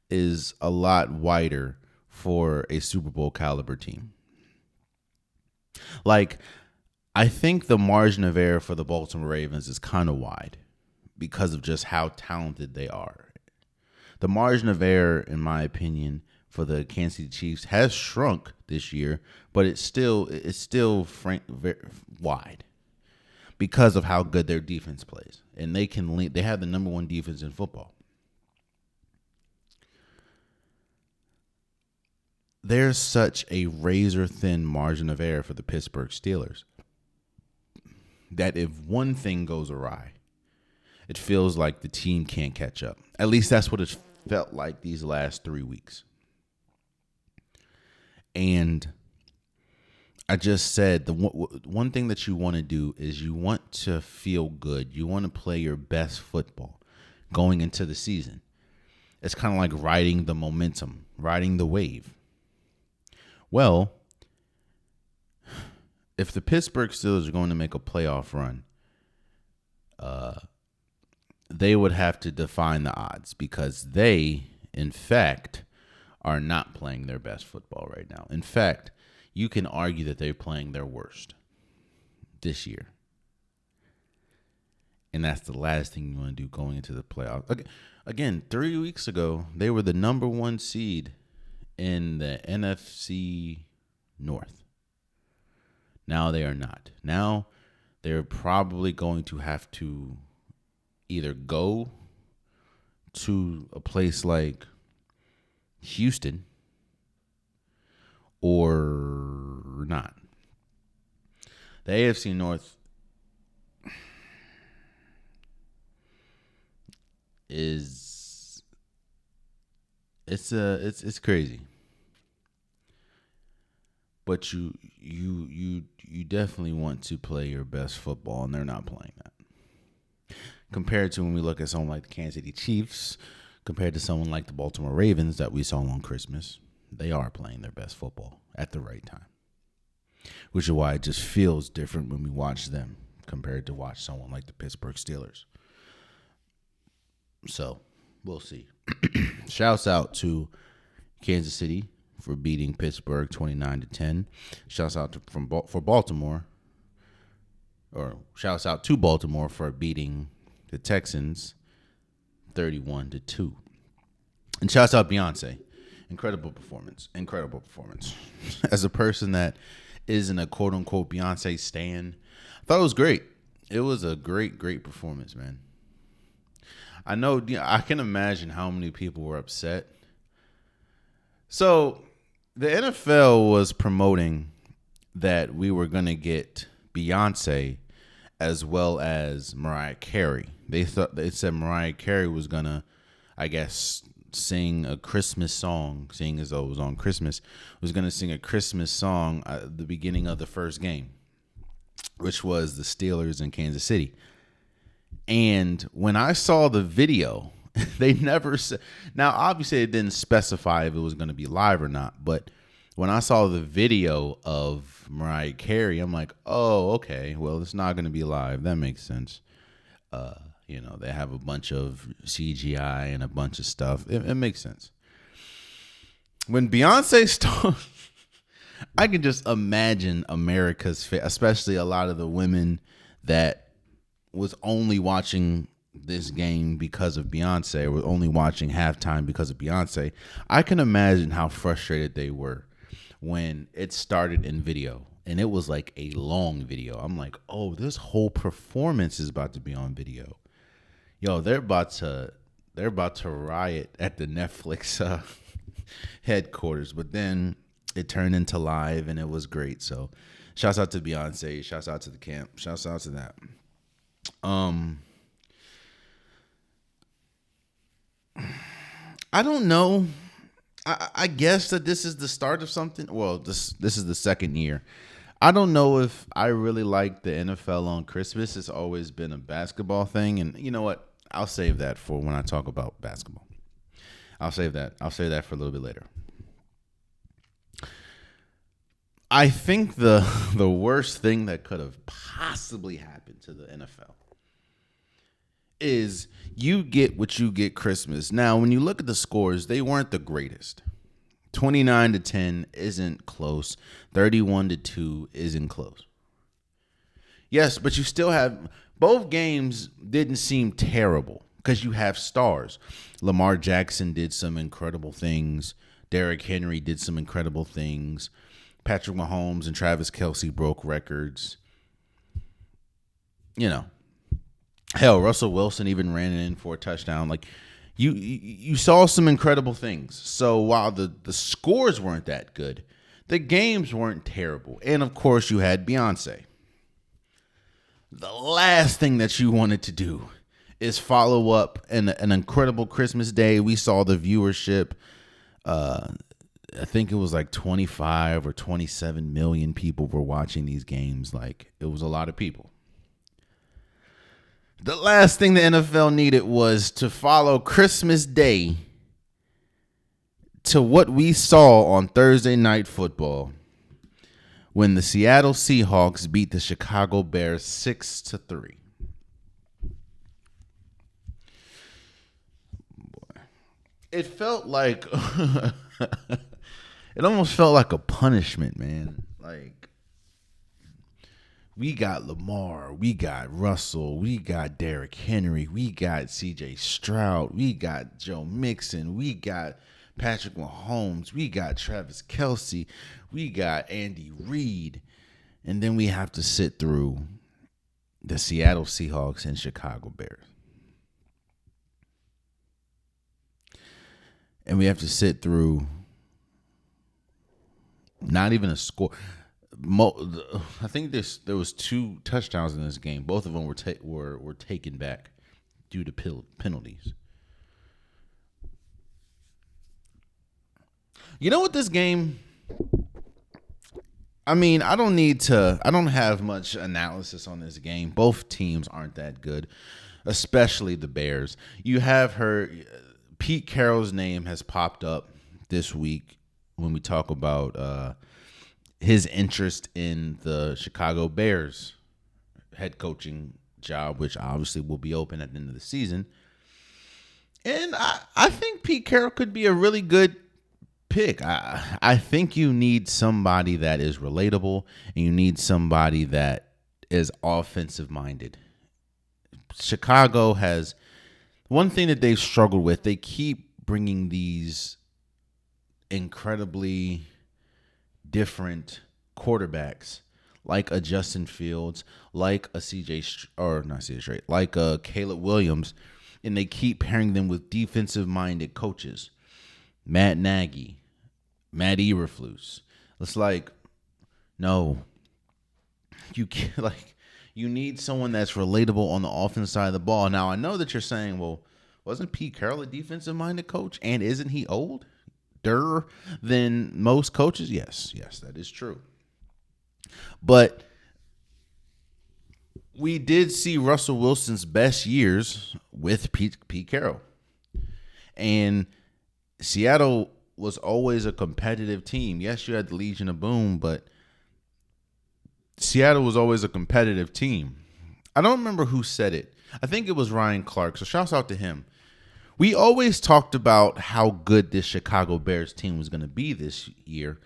is a lot wider for a Super Bowl caliber team. Like, I think the margin of error for the Baltimore Ravens is kind of wide because of just how talented they are. The margin of error, in my opinion, for the Kansas City Chiefs has shrunk this year, but it's still very wide because of how good their defense plays, and they have the number one defense in football. There's such a razor thin margin of error for the Pittsburgh Steelers that if one thing goes awry, it feels like the team can't catch up. At least that's what it felt like these last 3 weeks. And I just said the one thing that you want to do is you want to feel good. You want to play your best football going into the season. It's kind of like riding the momentum, riding the wave. Well, if the Pittsburgh Steelers are going to make a playoff run, they would have to define the odds because they, in fact, are not playing their best football right now. In fact, you can argue that they're playing their worst this year. And that's the last thing you want to do going into the playoffs. Again, 3 weeks ago, they were the number one seed in the NFC North. Now they are not. Now they're probably going to have to either go to a place like Houston or not. The AFC North is it's crazy. But you definitely want to play your best football, and they're not playing that. Compared to when we look at someone like the Kansas City Chiefs, compared to someone like the Baltimore Ravens that we saw on Christmas, they are playing their best football at the right time. Which is why it just feels different when we watch them compared to watch someone like the Pittsburgh Steelers. So, we'll see. Shouts out to Kansas City for beating Pittsburgh 29-10. Shouts out for Baltimore, or shouts out to Baltimore for beating the Texans 31-2. And shouts out Beyonce. Incredible performance. As a person that isn't a quote unquote Beyonce stan, I thought it was great. It was a great performance, man. I know, I can imagine how many people were upset. So the NFL was promoting that we were going to get Beyonce as well as Mariah Carey. They said Mariah Carey was going to, I guess, sing a Christmas song, seeing as though it was on Christmas, was going to sing a Christmas song at the beginning of the first game, which was the Steelers in Kansas City. And when I saw the video, they never said, now obviously it didn't specify if it was going to be live or not, but when I saw the video of Mariah Carey, I'm like, oh, okay, well, it's not going to be live. That makes sense. They have a bunch of CGI and a bunch of stuff. It makes sense. When Beyonce started, I can just imagine America's face, especially a lot of the women that was only watching this game because of Beyonce, or only watching halftime because of Beyonce. I can imagine how frustrated they were when it started in video. And it was like a long video. I'm like, oh, this whole performance is about to be on video. Yo, they're about to riot at the Netflix headquarters. But then it turned into live, and it was great. So, shouts out to Beyonce. Shouts out to the camp. Shouts out to that. I don't know. I guess that this is the start of something. Well, this is the second year. I don't know if I really like the NFL on Christmas. It's always been a basketball thing. And you know what? I'll save that for when I talk about basketball. I'll save that for a little bit later. I think the worst thing that could have possibly happened to the NFL is you get what you get Christmas. Now, when you look at the scores, they weren't the greatest. 29-10 isn't close. 31-2 isn't close. Yes, but you still have both games didn't seem terrible because you have stars. Lamar Jackson did some incredible things. Derrick Henry did some incredible things. Patrick Mahomes and Travis Kelce broke records. You know, hell, Russell Wilson even ran it in for a touchdown. Like you saw some incredible things. So while the scores weren't that good, the games weren't terrible. And of course, you had Beyonce. The last thing that you wanted to do is follow up an incredible Christmas Day. We saw the viewership. I think it was like 25 or 27 million people were watching these games. Like, it was a lot of people. The last thing the NFL needed was to follow Christmas Day to what we saw on Thursday Night Football when the Seattle Seahawks beat the Chicago Bears 6-3. Boy, it felt like it almost felt like a punishment, man. Like, we got Lamar, we got Russell, we got Derrick Henry, we got CJ Stroud, we got Joe Mixon, we got Patrick Mahomes, we got Travis Kelce, we got Andy Reid, and then we have to sit through the Seattle Seahawks and Chicago Bears. And we have to sit through not even a score. I think there was 2 touchdowns in this game. Both of them were taken back due to penalties. You know what, this game, I mean, I don't have much analysis on this game. Both teams aren't that good, especially the Bears. You have Pete Carroll's name has popped up this week when we talk about his interest in the Chicago Bears head coaching job, which obviously will be open at the end of the season. And I think Pete Carroll could be a really good pick. I think you need somebody that is relatable, and you need somebody that is offensive minded. Chicago has one thing that they've struggled with. They keep bringing these incredibly different quarterbacks, like a Justin Fields, like a like a Caleb Williams, and they keep pairing them with defensive-minded coaches. Matt Nagy, Matt Eberflus. It's like, no, you can't, like, you need someone that's relatable on the offensive side of the ball. Now, I know that you're saying, well, wasn't Pete Carroll a defensive-minded coach, and isn't he older than most coaches? Yes, that is true. But we did see Russell Wilson's best years with Pete Carroll. And Seattle was always a competitive team. Yes, you had the Legion of Boom, but Seattle was always a competitive team. I don't remember who said it. I think it was Ryan Clark, so shouts out to him. We always talked about how good this Chicago Bears team was going to be this year,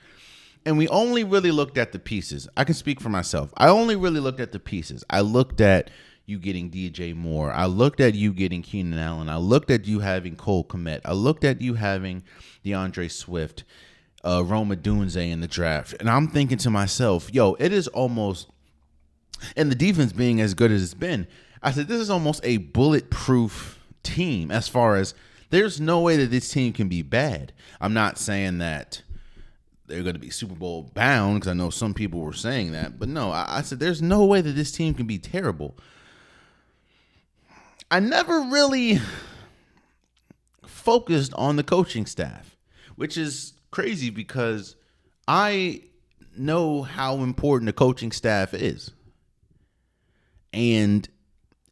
and we only really looked at the pieces. I can speak for myself. I only really looked at the pieces. I looked at you getting DJ Moore. I looked at you getting Keenan Allen. I looked at you having Cole Kmet. I looked at you having DeAndre Swift, Rome Odunze in the draft. And I'm thinking to myself, it is almost, and the defense being as good as it's been, I said, this is almost a bulletproof team as far as there's no way that this team can be bad. I'm not saying that they're going to be Super Bowl bound, because I know some people were saying that. But no, I said there's no way that this team can be terrible. I never really focused on the coaching staff, which is crazy because I know how important the coaching staff is. And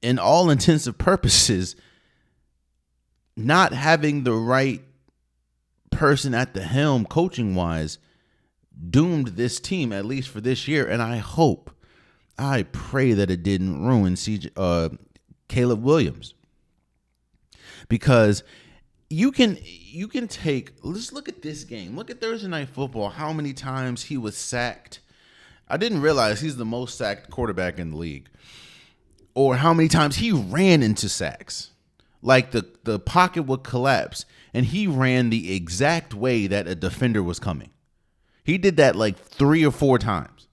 in all intents and purposes, not having the right person at the helm coaching wise doomed this team, at least for this year. And I pray that it didn't ruin Caleb Williams, because you can take, let's look at this game. Look at Thursday Night Football, how many times he was sacked. I didn't realize he's the most sacked quarterback in the league, or how many times he ran into sacks. Like the pocket would collapse, and he ran the exact way that a defender was coming. He did that like 3 or 4 times.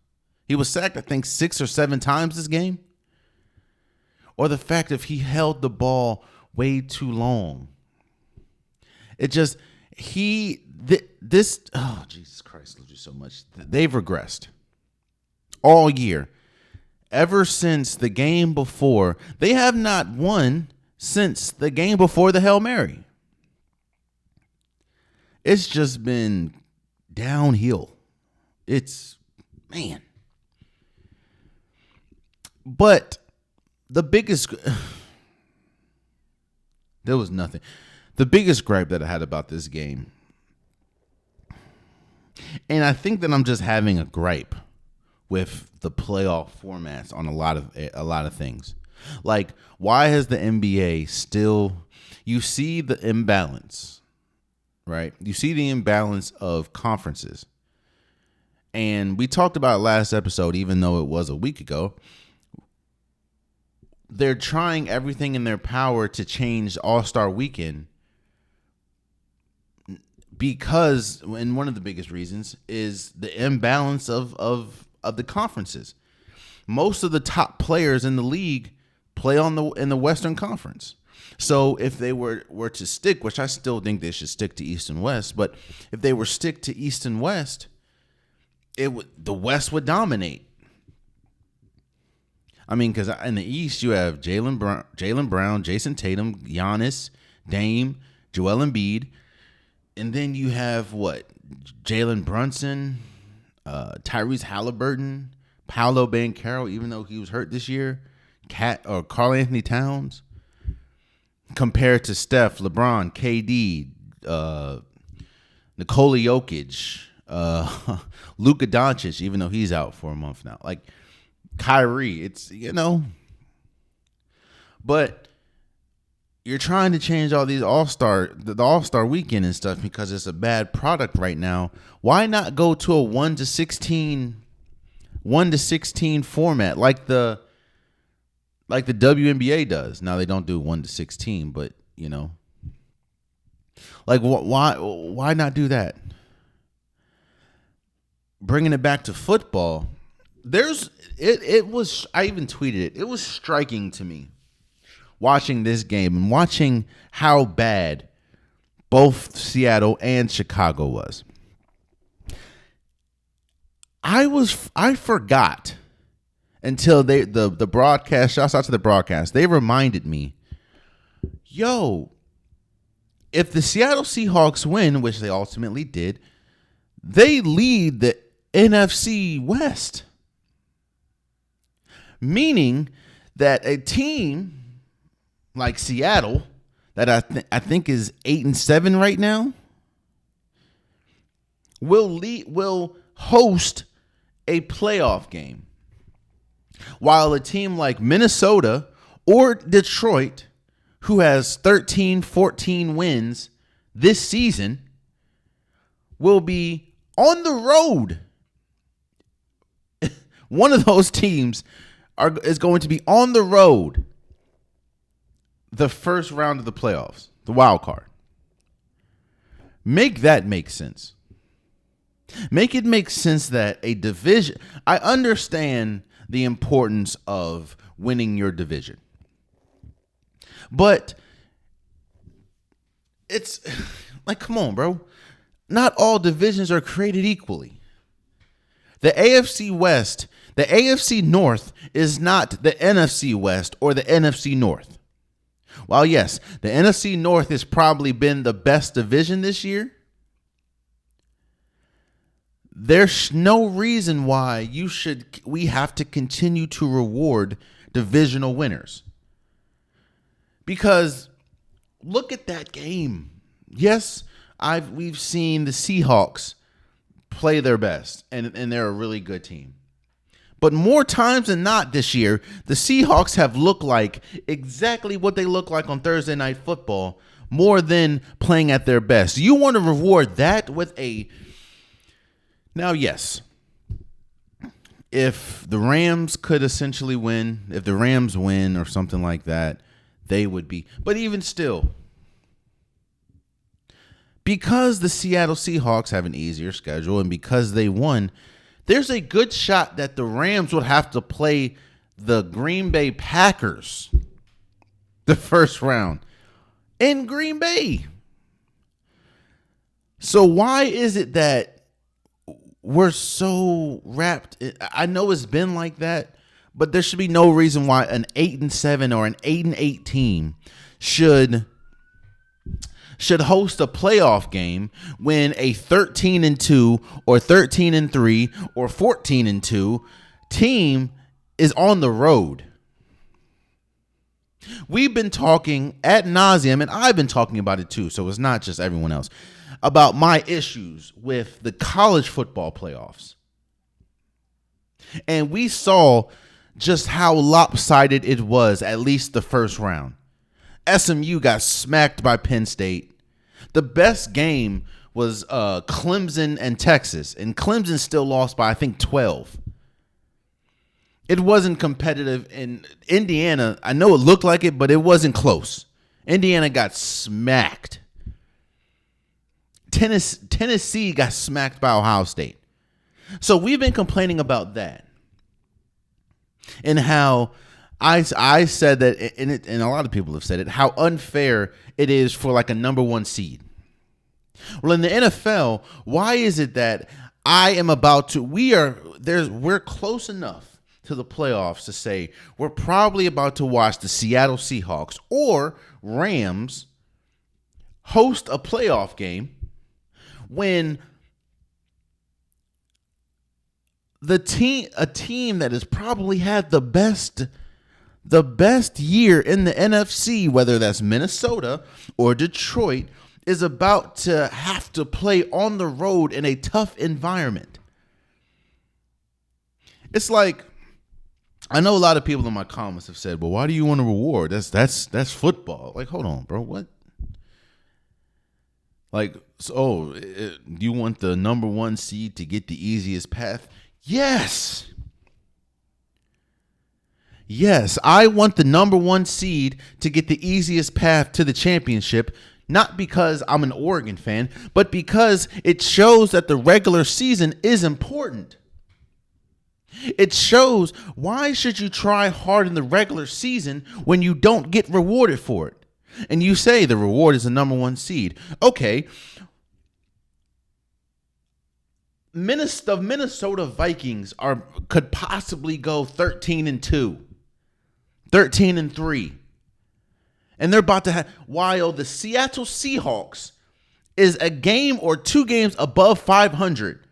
He was sacked, I think, 6 or 7 times this game. Or the fact if he held the ball way too long. It just, oh, Jesus Christ, I love you so much. They've regressed all year. Ever since the game before, they have not won since the game before the Hail Mary. It's just been downhill. Man. But the biggest, there was nothing. The biggest gripe that I had about this game, and I think that I'm just having a gripe with the playoff formats on a lot of things. Like, why has the NBA still, you see the imbalance, right? You see the imbalance of conferences. And we talked about it last episode, even though it was a week ago. They're trying everything in their power to change All-Star Weekend because, and one of the biggest reasons is the imbalance of the conferences. Most of the top players in the league play in the Western Conference. So if they were to stick, which I still think they should stick to East and West, but if they were stick to East and West, the West would dominate. I mean, because in the East you have Jaylen Brown, Jason Tatum, Giannis, Dame, Joel Embiid, and then you have Jalen Brunson, Tyrese Halliburton, Paolo Banchero, even though he was hurt this year, Karl Anthony Towns, compared to Steph, LeBron, KD, Nikola Jokic, Luka Doncic, even though he's out for a month now. Like Kyrie, it's, but you're trying to change all these the All-Star weekend and stuff because it's a bad product right now. Why not go to a 1-16 format like the WNBA does? Now they don't do 1-16, but like why not do that? Bringing it back to football, it was, I even tweeted it. It was striking to me watching this game and watching how bad both Seattle and Chicago was. I forgot until the broadcast, shouts out to the broadcast, they reminded me, if the Seattle Seahawks win, which they ultimately did, they lead the NFC West. Meaning that a team like Seattle, that I think is 8-7 right now, will host a playoff game, while a team like Minnesota or Detroit, who has 13-14 wins this season, will be on the road. One of those teams is going to be on the road the first round of the playoffs, the wild card. Make that make sense. Make it make sense that a division, I understand the importance of winning your division, but it's like, come on, bro. Not all divisions are created equally. The AFC West, the AFC North is not the NFC West or the NFC North. While yes, the NFC North has probably been the best division this year, there's no reason why we have to continue to reward divisional winners. Because look at that game. Yes, we've seen the Seahawks play their best, and they're a really good team. But more times than not this year, the Seahawks have looked like exactly what they look like on Thursday Night Football, more than playing at their best. You want to reward that with now, yes, if the Rams could essentially win, if the Rams win or something like that, they would be. But even still, because the Seattle Seahawks have an easier schedule and because they won, there's a good shot that the Rams would have to play the Green Bay Packers the first round in Green Bay. So why is it that we're so wrapped? I know it's been like that, but there should be no reason why an 8-7 or an 8-8 team should host a playoff game when a 13-2 or 13-3 or 14-2 team is on the road. We've been talking ad nauseum, and I've been talking about it too, so it's not just everyone else, about my issues with the college football playoffs. And we saw just how lopsided it was, at least the first round. SMU got smacked by Penn State. The best game was Clemson and Texas, and Clemson still lost by, I think, 12. It wasn't competitive. In Indiana, I know it looked like it, but it wasn't close. Indiana got smacked. Tennessee got smacked by Ohio State. So we've been complaining about that. And how I said that, and a lot of people have said it, how unfair it is for like a number one seed. Well, in the NFL, why is it that we're close enough to the playoffs to say we're probably about to watch the Seattle Seahawks or Rams host a playoff game when a team that has probably had the best year in the NFC, whether that's Minnesota or Detroit, is about to have to play on the road in a tough environment. It's like, I know a lot of people in my comments have said, well, why do you want a reward? That's football. Like, hold on, bro. What? Like, so you want the number one seed to get the easiest path? Yes. Yes, I want the number one seed to get the easiest path to the championship, not because I'm an Oregon fan, but because it shows that the regular season is important. It shows, why should you try hard in the regular season when you don't get rewarded for it? And you say the reward is the number one seed. Okay. The Minnesota Vikings could possibly go 13-2, 13-3. And they're about to have, while the Seattle Seahawks is a game or two games above 500.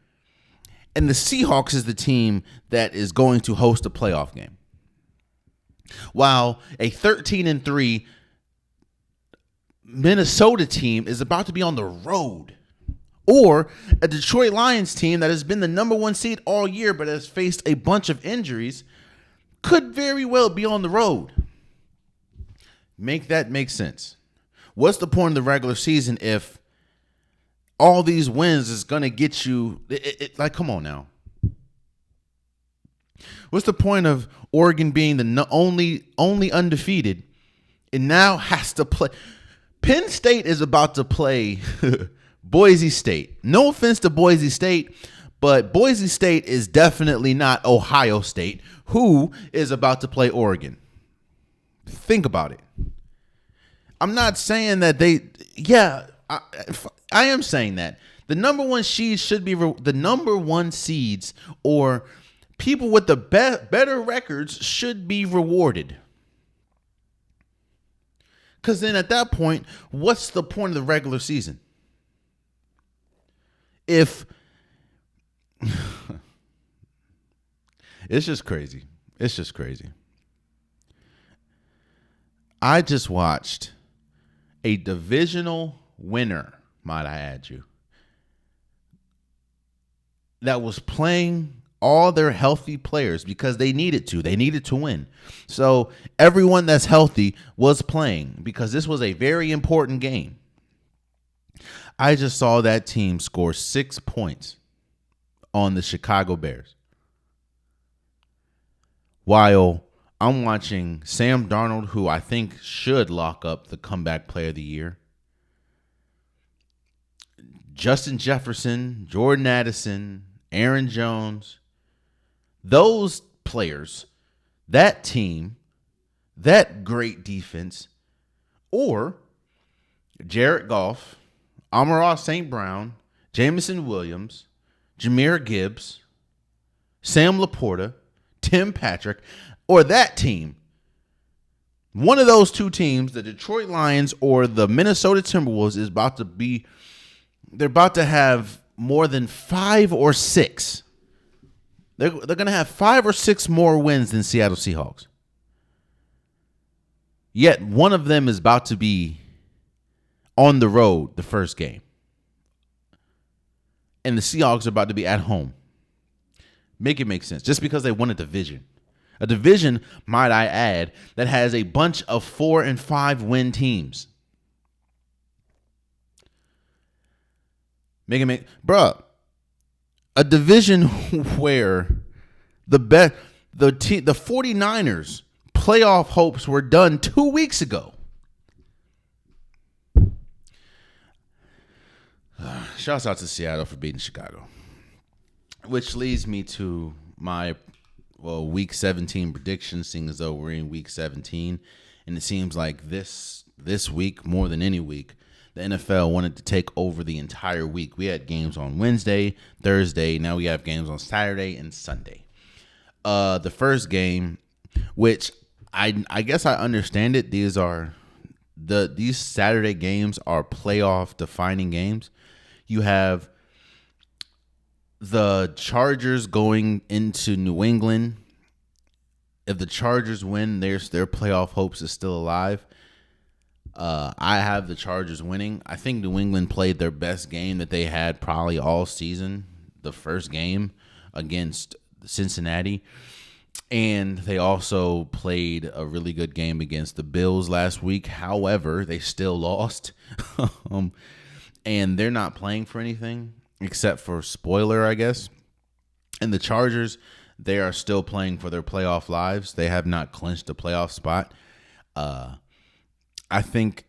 And the Seahawks is the team that is going to host a playoff game. While a 13-3 Minnesota team is about to be on the road. Or a Detroit Lions team that has been the number one seed all year but has faced a bunch of injuries could very well be on the road. Make that make sense. What's the point of the regular season if all these wins is going to get you, like, come on now. What's the point of Oregon being the only undefeated and now has to play? Penn State is about to play Boise State. No offense to Boise State, but Boise State is definitely not Ohio State, who is about to play Oregon. Think about it. I'm not saying that I am saying that the number one seeds should be the number one seeds, or people with the better records should be rewarded. Because then at that point, what's the point of the regular season? If it's just crazy. It's just crazy. I just watched a divisional winner, might I add you, that was playing all their healthy players because they needed to. They needed to win. So everyone that's healthy was playing because this was a very important game. I just saw that team score 6 points on the Chicago Bears. while I'm watching Sam Darnold, who I think should lock up the comeback player of the year, Justin Jefferson, Jordan Addison, Aaron Jones, those players, that team, that great defense, or Jared Goff, Amon-Ra St. Brown, Jameson Williams, Jahmyr Gibbs, Sam Laporta, Tim Patrick, or that team, one of those two teams, the Detroit Lions or the Minnesota Timberwolves, is about to be, they're about to have more than 5 or 6. They're going to have 5 or 6 more wins than Seattle Seahawks. Yet one of them is about to be on the road the first game. And the Seahawks are about to be at home. Make it make sense. Just because they won a division. A division, might I add, that has a bunch of 4 and 5 win teams. Bruh, a division where the 49ers playoff hopes were done 2 weeks ago. Shouts out to Seattle for beating Chicago. Which leads me to my week 17 prediction, seeing as though we're in week 17. And it seems like this week, more than any week, the NFL wanted to take over the entire week. We had games on Wednesday, Thursday. Now we have games on Saturday and Sunday. The first game, which I guess I understand it. These Saturday games are playoff defining games. You have the Chargers going into New England. If the Chargers win, their playoff hopes is still alive. I have the Chargers winning. I think New England played their best game that they had probably all season, the first game against Cincinnati. And they also played a really good game against the Bills last week. However, they still lost. And they're not playing for anything except for spoiler, I guess. And the Chargers, they are still playing for their playoff lives. They have not clinched a playoff spot. I think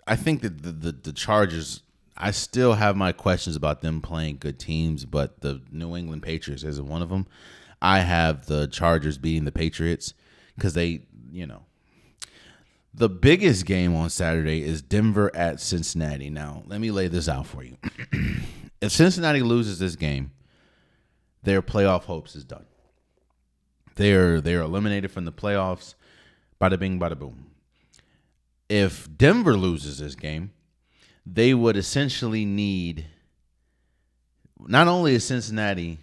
that the Chargers, I still have my questions about them playing good teams, but the New England Patriots isn't one of them. I have the Chargers beating the Patriots because they, the biggest game on Saturday is Denver at Cincinnati. Now, let me lay this out for you. If Cincinnati loses this game, their playoff hopes is done. They're eliminated from the playoffs. Bada bing, bada boom. If Denver loses this game, they would essentially need, not only is Cincinnati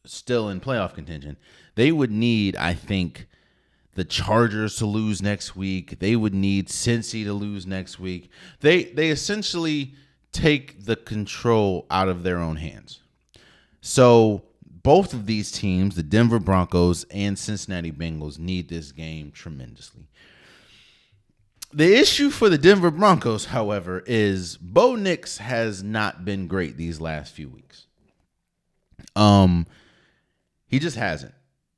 still in playoff contention, they would need, I think, the Chargers to lose next week. They would need Cincy to lose next week. They essentially take the control out of their own hands. So both of these teams, the Denver Broncos and Cincinnati Bengals, need this game tremendously. The issue for the Denver Broncos, however, is Bo Nix has not been great these last few weeks. He just hasn't.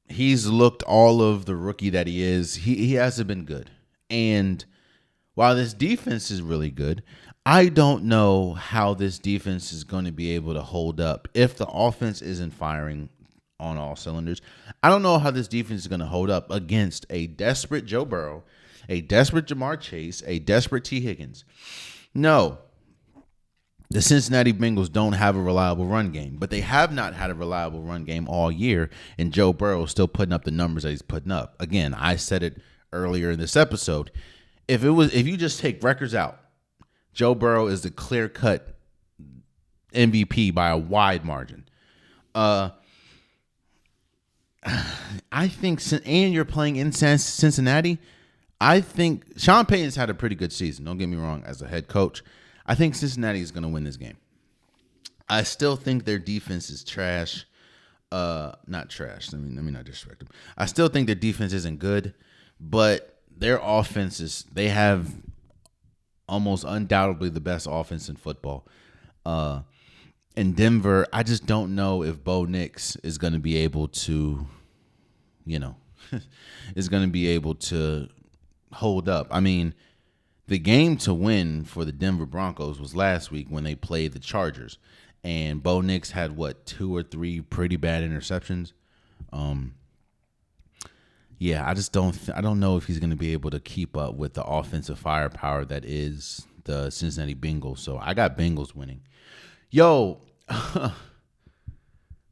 He's looked all of the rookie that he is. He hasn't been good. And while this defense is really good, I don't know how this defense is going to be able to hold up if the offense isn't firing on all cylinders. I don't know how this defense is going to hold up against a desperate Joe Burrow, a desperate Jamar Chase, a desperate T. Higgins. No, the Cincinnati Bengals don't have a reliable run game, but they have not had a reliable run game all year, and Joe Burrow is still putting up the numbers that he's putting up. Again, I said it earlier in this episode. If you just take records out, Joe Burrow is the clear-cut MVP by a wide margin. I think, and you're playing in Cincinnati, I think Sean Payton's had a pretty good season. Don't get me wrong, as a head coach. I think Cincinnati is going to win this game. I still think their defense is trash. Not trash. Let me not disrespect them. I still think their defense isn't good, but their offense they have almost undoubtedly the best offense in football. In Denver, I just don't know if Bo Nix is going to be able to, is going to be able to hold up. I mean, the game to win for the Denver Broncos was last week when they played the Chargers, and Bo Nix had 2 or 3 pretty bad interceptions. Yeah, I don't know if he's going to be able to keep up with the offensive firepower that is the Cincinnati Bengals. So I got Bengals winning. Yo, the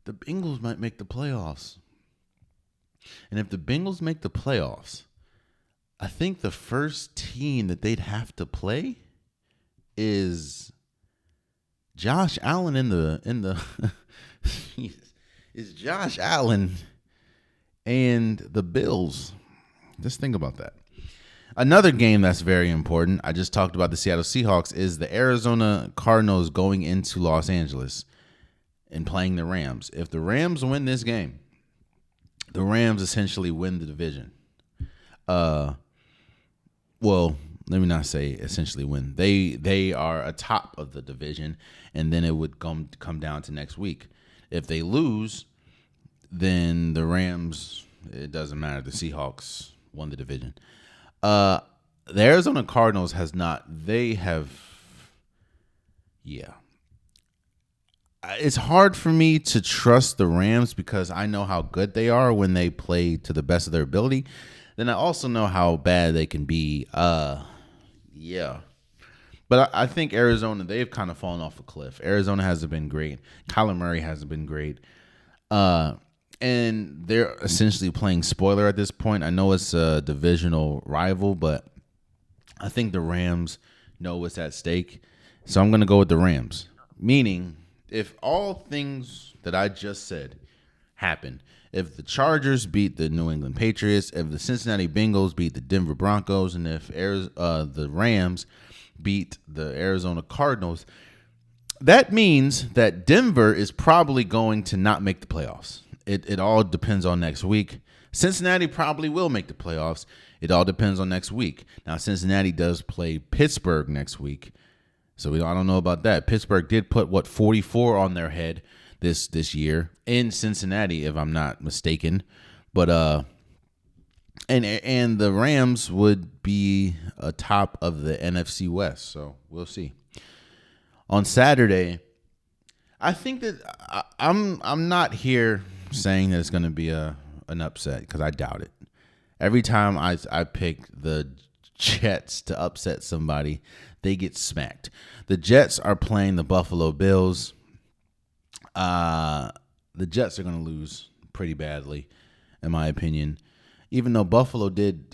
Bengals might make the playoffs. And if the Bengals make the playoffs, I think the first team that they'd have to play is Josh Allen in the is Josh Allen and the Bills. Just think about that. Another game that's very important, I just talked about the Seattle Seahawks, is the Arizona Cardinals going into Los Angeles and playing the Rams. If the Rams win this game, the Rams essentially win the division. Well, let me not say essentially win. They are atop of the division, and then it would come down to next week. If they lose, then the Rams, it doesn't matter. The Seahawks won the division. The Arizona Cardinals has not. They have, yeah. It's hard for me to trust the Rams because I know how good they are when they play to the best of their ability. Then I also know how bad they can be. Yeah. But I think Arizona, they've kind of fallen off a cliff. Arizona hasn't been great. Kyler Murray hasn't been great. And they're essentially playing spoiler at this point. I know it's a divisional rival, but I think the Rams know what's at stake. So I'm going to go with the Rams. Meaning, if all things that I just said happen, if the Chargers beat the New England Patriots, if the Cincinnati Bengals beat the Denver Broncos, and if the Rams beat the Arizona Cardinals, that means that Denver is probably going to not make the playoffs. It all depends on next week. Cincinnati probably will make the playoffs. It all depends on next week. Now, Cincinnati does play Pittsburgh next week, so I don't know about that. Pittsburgh did put 44 on their head this year in Cincinnati, if I'm not mistaken. But and the Rams would be atop of the NFC West, so we'll see. On Saturday, I think that I'm not here saying that it's going to be an upset because I doubt it. Every time I pick the Jets to upset somebody, they get smacked. The Jets are playing the Buffalo Bills. The Jets are going to lose pretty badly, in my opinion. Even though Buffalo Jesus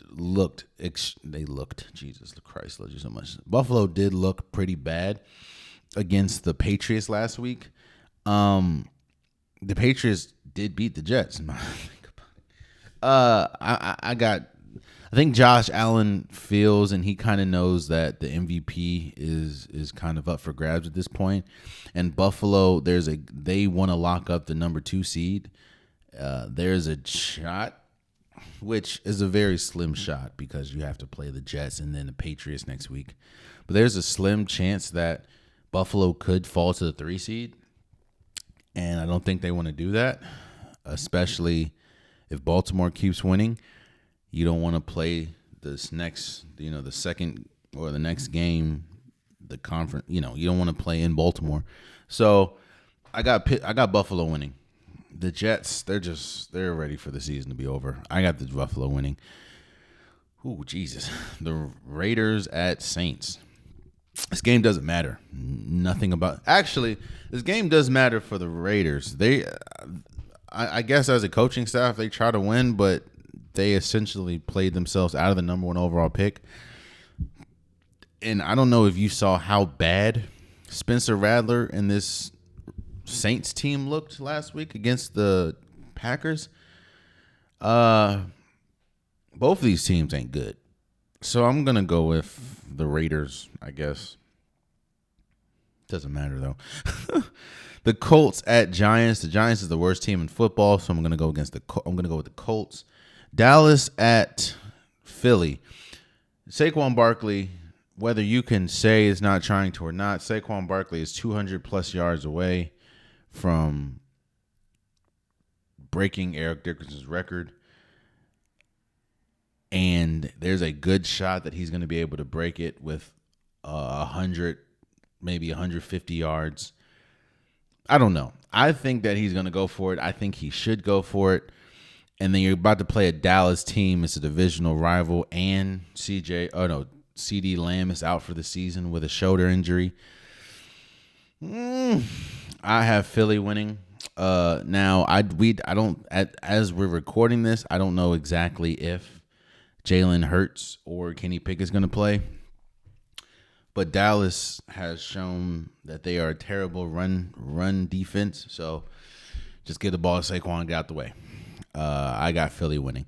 Christ, love you so much. Buffalo did look pretty bad against the Patriots last week. The Patriots did beat the Jets. I think Josh Allen feels and he kind of knows that the MVP is kind of up for grabs at this point. And Buffalo, they want to lock up the number 2 seed. There's a shot, which is a very slim shot because you have to play the Jets and then the Patriots next week. But there's a slim chance that Buffalo could fall to the 3 seed. And I don't think they want to do that, especially if Baltimore keeps winning. You don't want to play this next, the second or the next game, the conference. You don't want to play in Baltimore. So I got Buffalo winning. The Jets, they're ready for the season to be over. I got the Buffalo winning. Ooh, Jesus. The Raiders at Saints. This game doesn't matter. Actually, this game does matter for the Raiders. I guess as a coaching staff, they try to win, but they essentially played themselves out of the number 1 overall pick. And I don't know if you saw how bad Spencer Rattler and this Saints team looked last week against the Packers. Both of these teams ain't good. So I'm going to go with the Raiders, I guess. Doesn't matter, though. The Colts at Giants. The Giants is the worst team in football, so I'm going to go with the Colts. Dallas at Philly. Saquon Barkley, whether you can say is not trying to or not, Saquon Barkley is 200-plus yards away from breaking Eric Dickerson's record. there's a good shot that he's going to be able to break it with 100, maybe 150 yards. I don't know. I think that he's going to go for it. I think he should go for it. And then you're about to play a Dallas team. It's a divisional rival, and CD Lamb is out for the season with a shoulder injury. I have Philly winning. Now I don't as we're recording this, I don't know exactly if Jalen Hurts or Kenny Pickett's going to play. But Dallas has shown that they are a terrible run defense. So just get the ball to Saquon and get out the way. I got Philly winning.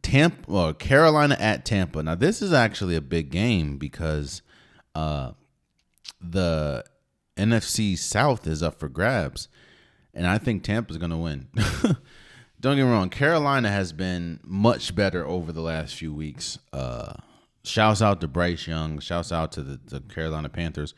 Carolina at Tampa. Now, this is actually a big game because the NFC South is up for grabs, and I think Tampa's going to win. Don't get me wrong. Carolina has been much better over the last few weeks. Shouts out to Bryce Young. Shouts out to the Carolina Panthers.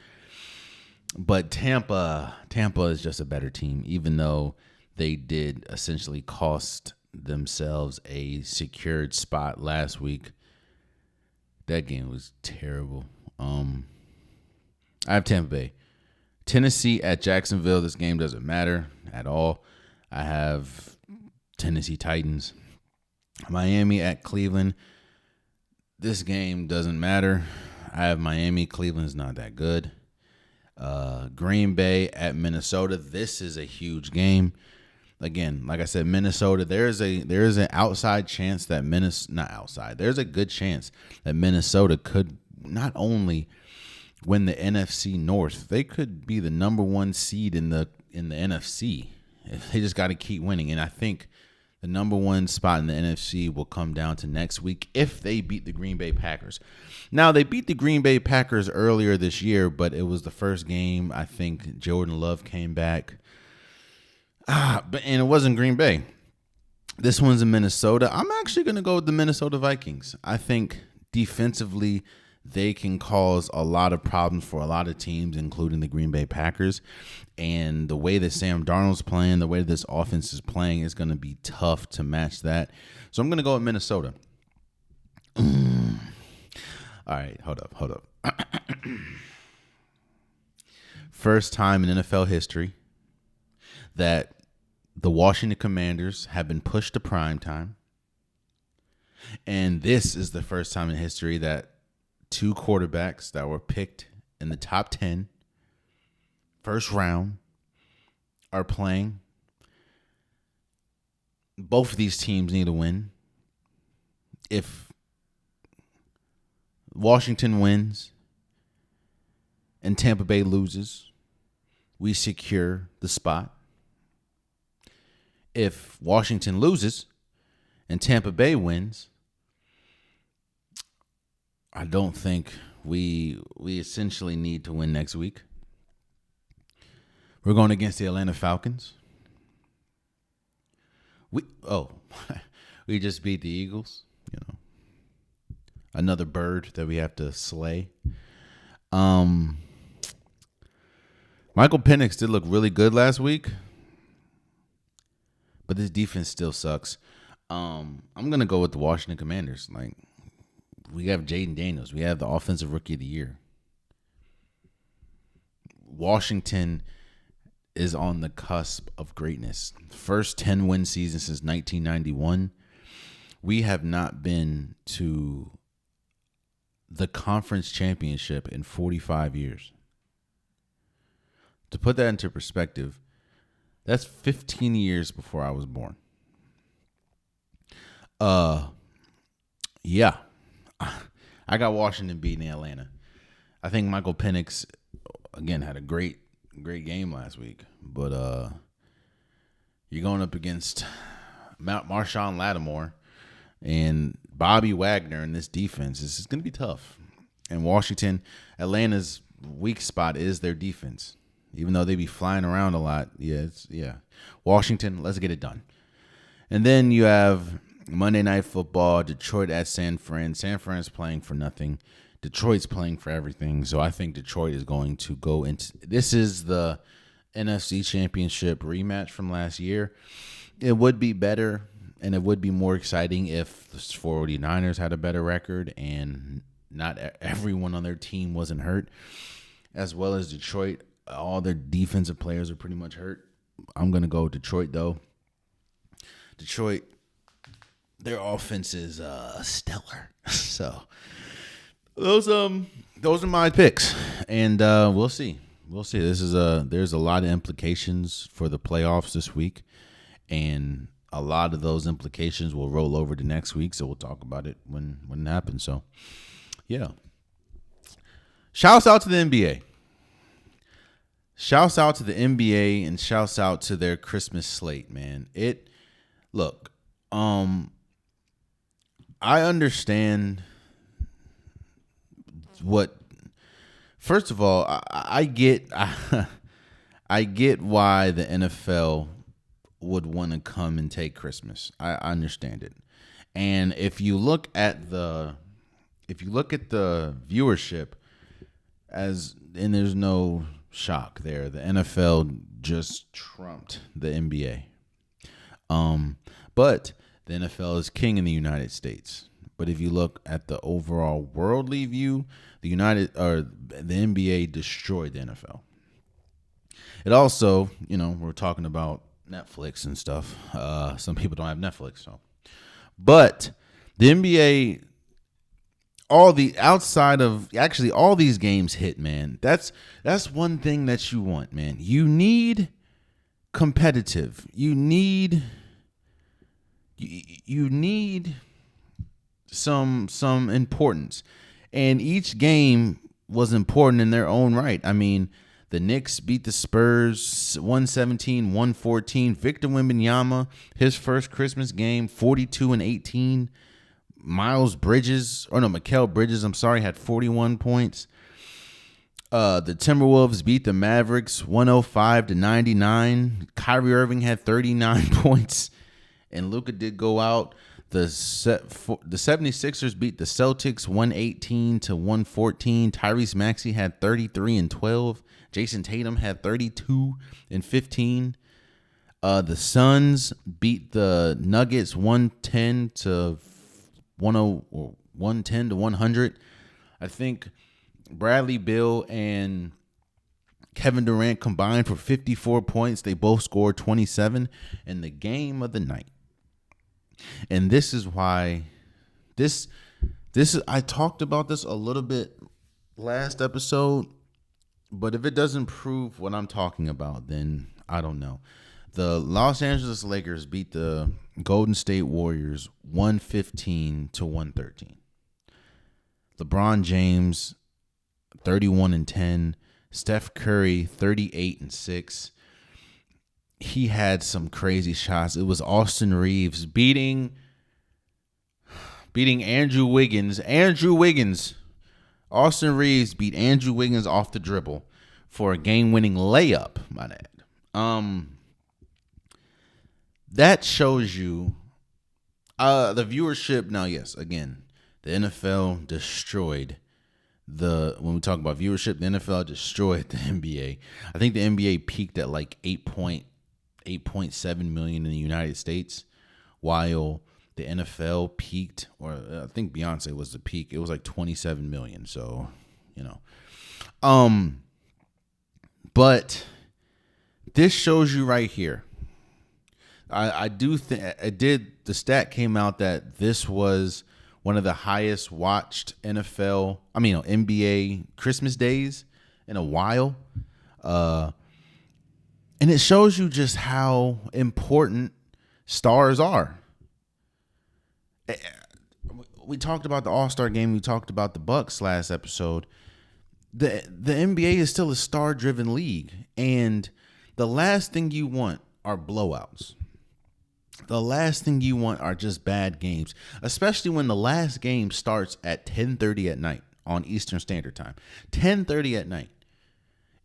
But Tampa is just a better team, even though they did essentially cost themselves a secured spot last week. That game was terrible. I have Tampa Bay. Tennessee at Jacksonville. This game doesn't matter at all. I have Tennessee Titans. Miami at Cleveland. This game doesn't matter. I have Miami. Cleveland's not that good. Green Bay at Minnesota. This is a huge game. Again, like I said, Minnesota. There's an outside chance that there's a good chance that Minnesota could not only win the NFC North, they could be the number one seed in the NFC. They just got to keep winning, and I think the number one spot in the NFC will come down to next week if they beat the Green Bay Packers. Now, they beat the Green Bay Packers earlier this year, but it was the first game. I think Jordan Love came back. And it wasn't Green Bay. This one's in Minnesota. I'm actually going to go with the Minnesota Vikings. I think defensively they can cause a lot of problems for a lot of teams, including the Green Bay Packers. And the way that Sam Darnold's playing, the way this offense is playing, is going to be tough to match that. So I'm going to go with Minnesota. All right, hold up. First time in NFL history that the Washington Commanders have been pushed to primetime. And this is the first time in history that two quarterbacks that were picked in the top 10, first round, are playing. Both of these teams need to win. If Washington wins and Tampa Bay loses, we secure the spot. If Washington loses and Tampa Bay wins, I don't think we essentially need to win next week. We're going against the Atlanta Falcons. We just beat the Eagles. Another bird that we have to slay. Michael Penix did look really good last week, but this defense still sucks. I'm gonna go with the Washington Commanders. Like, we have Jaden Daniels. We have the Offensive Rookie of the Year. Washington is on the cusp of greatness. First 10-win season since 1991. We have not been to the conference championship in 45 years. To put that into perspective, that's 15 years before I was born. Yeah. I got Washington beating Atlanta. I think Michael Penix, again, had a great game last week. But you're going up against Marshawn Lattimore and Bobby Wagner in this defense. This is going to be tough. And Atlanta's weak spot is their defense. Even though they be flying around a lot. Washington, let's get it done. And then you have Monday Night Football, Detroit at San Fran. San Fran's playing for nothing. Detroit's playing for everything. So I think Detroit is going to go into – this is the NFC Championship rematch from last year. It would be better And it would be more exciting if the 49ers had a better record and not everyone on their team wasn't hurt, as well as Detroit. All their defensive players are pretty much hurt. I'm going to go Detroit, though. Detroit, their offense is stellar. So those are my picks, and we'll see. We'll see. There's a lot of implications for the playoffs this week, and a lot of those implications will roll over to next week. So we'll talk about it when it happens. So yeah, shouts out to the NBA. Shouts out to the NBA and shouts out to their Christmas slate, man. I understand what. First of all, I get I get why the NFL would want to come and take Christmas. I understand it. And if you look at the viewership, and there's no shock there, the NFL just trumped the NBA. But the NFL is king in the United States. But if you look at the overall worldly view, the NBA destroyed the NFL. It also, we're talking about Netflix and stuff. Some people don't have Netflix, so. But the NBA, all these games hit, man. That's one thing that you want, man. You need competitive. You need some importance. And each game was important in their own right. I mean, the Knicks beat the Spurs 117-114. Victor Wembanyama, his first Christmas game, 42-18. Mikal Bridges, had 41 points. The Timberwolves beat the Mavericks 105-99. Kyrie Irving had 39 points, and Luka did go out. The 76ers beat the Celtics 118-114. Tyrese Maxey had 33 and 12. Jason Tatum had 32 and 15. The Suns beat the Nuggets 110-100. I think Bradley Beal and Kevin Durant combined for 54 points. They both scored 27 in the game of the night. And this is why I talked about this a little bit last episode, but if it doesn't prove what I'm talking about, then I don't know. The Los Angeles Lakers beat the Golden State Warriors 115-113. LeBron James 31-10, Steph Curry 38-6. He had some crazy shots. It was Austin Reeves beating Andrew Wiggins. Austin Reeves beat Andrew Wiggins off the dribble for a game-winning layup, might add. That shows you the viewership. Now, yes, again, the NFL destroyed when we talk about viewership, the NFL destroyed the NBA. I think the NBA peaked at like 8.7 million in the United States, while the NFL peaked, or I think Beyonce was the peak. It was like 27 million. So, but this shows you right here. I do think the stat came out that this was one of the highest watched NBA Christmas days in a while. And it shows you just how important stars are. We talked about the All-Star game. We talked about the Bucks last episode. The NBA is still a star-driven league. And the last thing you want are blowouts. The last thing you want are just bad games, especially when the last game starts at 10:30 at night on Eastern Standard Time. 10:30 at night.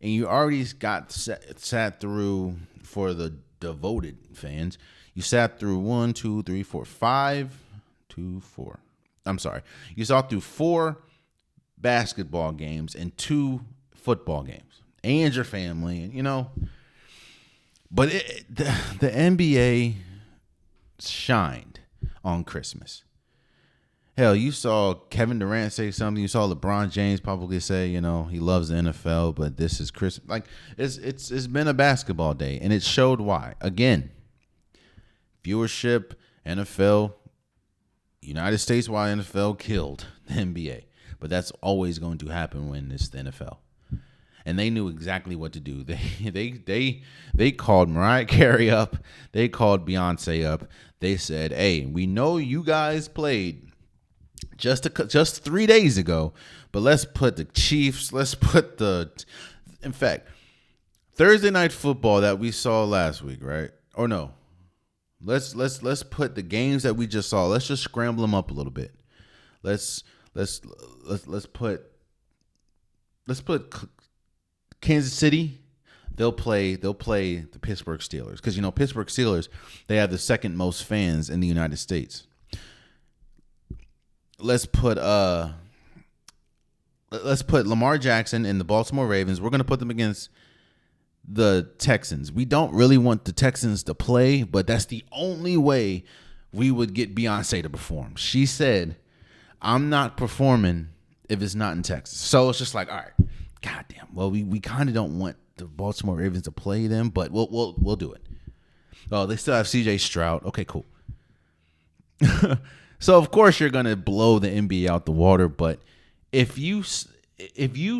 And you already got sat through, for the devoted fans, you sat through 1, 2, 3, 4, 5, 2, 4. I'm sorry. You saw through 4 basketball games and 2 football games and your family, and But the NBA shined on Christmas. Hell, you saw Kevin Durant say something. You saw LeBron James probably say, he loves the NFL, but this is Christmas. Like it's been a basketball day, and it showed why. Again, viewership, NFL, United States-wide NFL killed the NBA, but that's always going to happen when it's the NFL. And they knew exactly what to do. They called Mariah Carey up. They called Beyonce up. They said, "Hey, we know you guys played just 3 days ago, but let's put the Chiefs. In fact, Thursday night football that we saw last week, right? Or no, let's put the games that we just saw. Let's just scramble them up a little bit. Let's put Kansas City. They'll play the Pittsburgh Steelers because Pittsburgh Steelers, they have the second most fans in the United States. Let's put Lamar Jackson and the Baltimore Ravens. We're gonna put them against the Texans. We don't really want the Texans to play, but that's the only way we would get Beyonce to perform. She said, "I'm not performing if it's not in Texas." So it's just like, all right, goddamn. Well, we kind of don't want the Baltimore Ravens to play them, but we'll do it. Oh, they still have C.J. Stroud. Okay, cool. So of course you're gonna blow the NBA out the water, but if you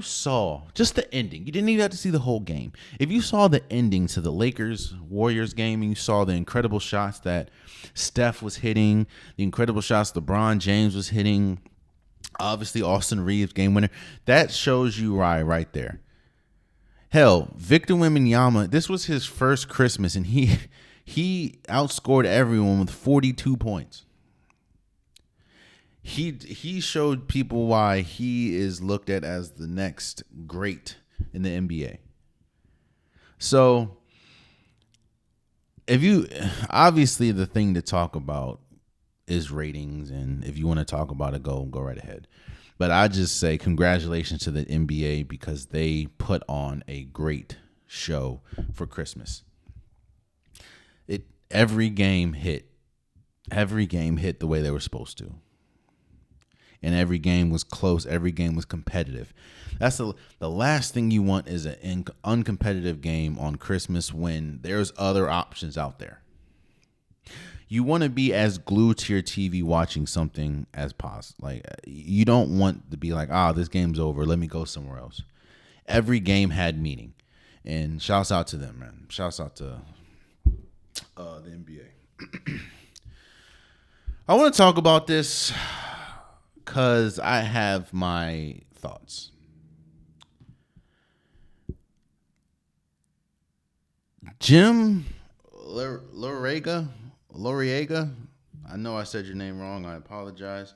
saw just the ending, you didn't even have to see the whole game. If you saw the ending to the Lakers-Warriors game, and you saw the incredible shots that Steph was hitting, the incredible shots LeBron James was hitting, obviously Austin Reeves game winner, that shows you right there. Hell, Victor Wembanyama, this was his first Christmas, and he outscored everyone with 42 points. He showed people why he is looked at as the next great in the NBA. So, obviously the thing to talk about is ratings, and if you want to talk about it, go right ahead. But I just say congratulations to the NBA because they put on a great show for Christmas. Every game hit the way they were supposed to. And every game was close. Every game was competitive. That's the last thing you want is an uncompetitive game on Christmas when there's other options out there. You want to be as glued to your TV watching something as possible. Like you don't want to be like, this game's over. Let me go somewhere else. Every game had meaning, and shouts out to them, man. Shouts out to the NBA. I want to talk about this because I have my thoughts. Jim Larrañaga, I know I said your name wrong. I apologize.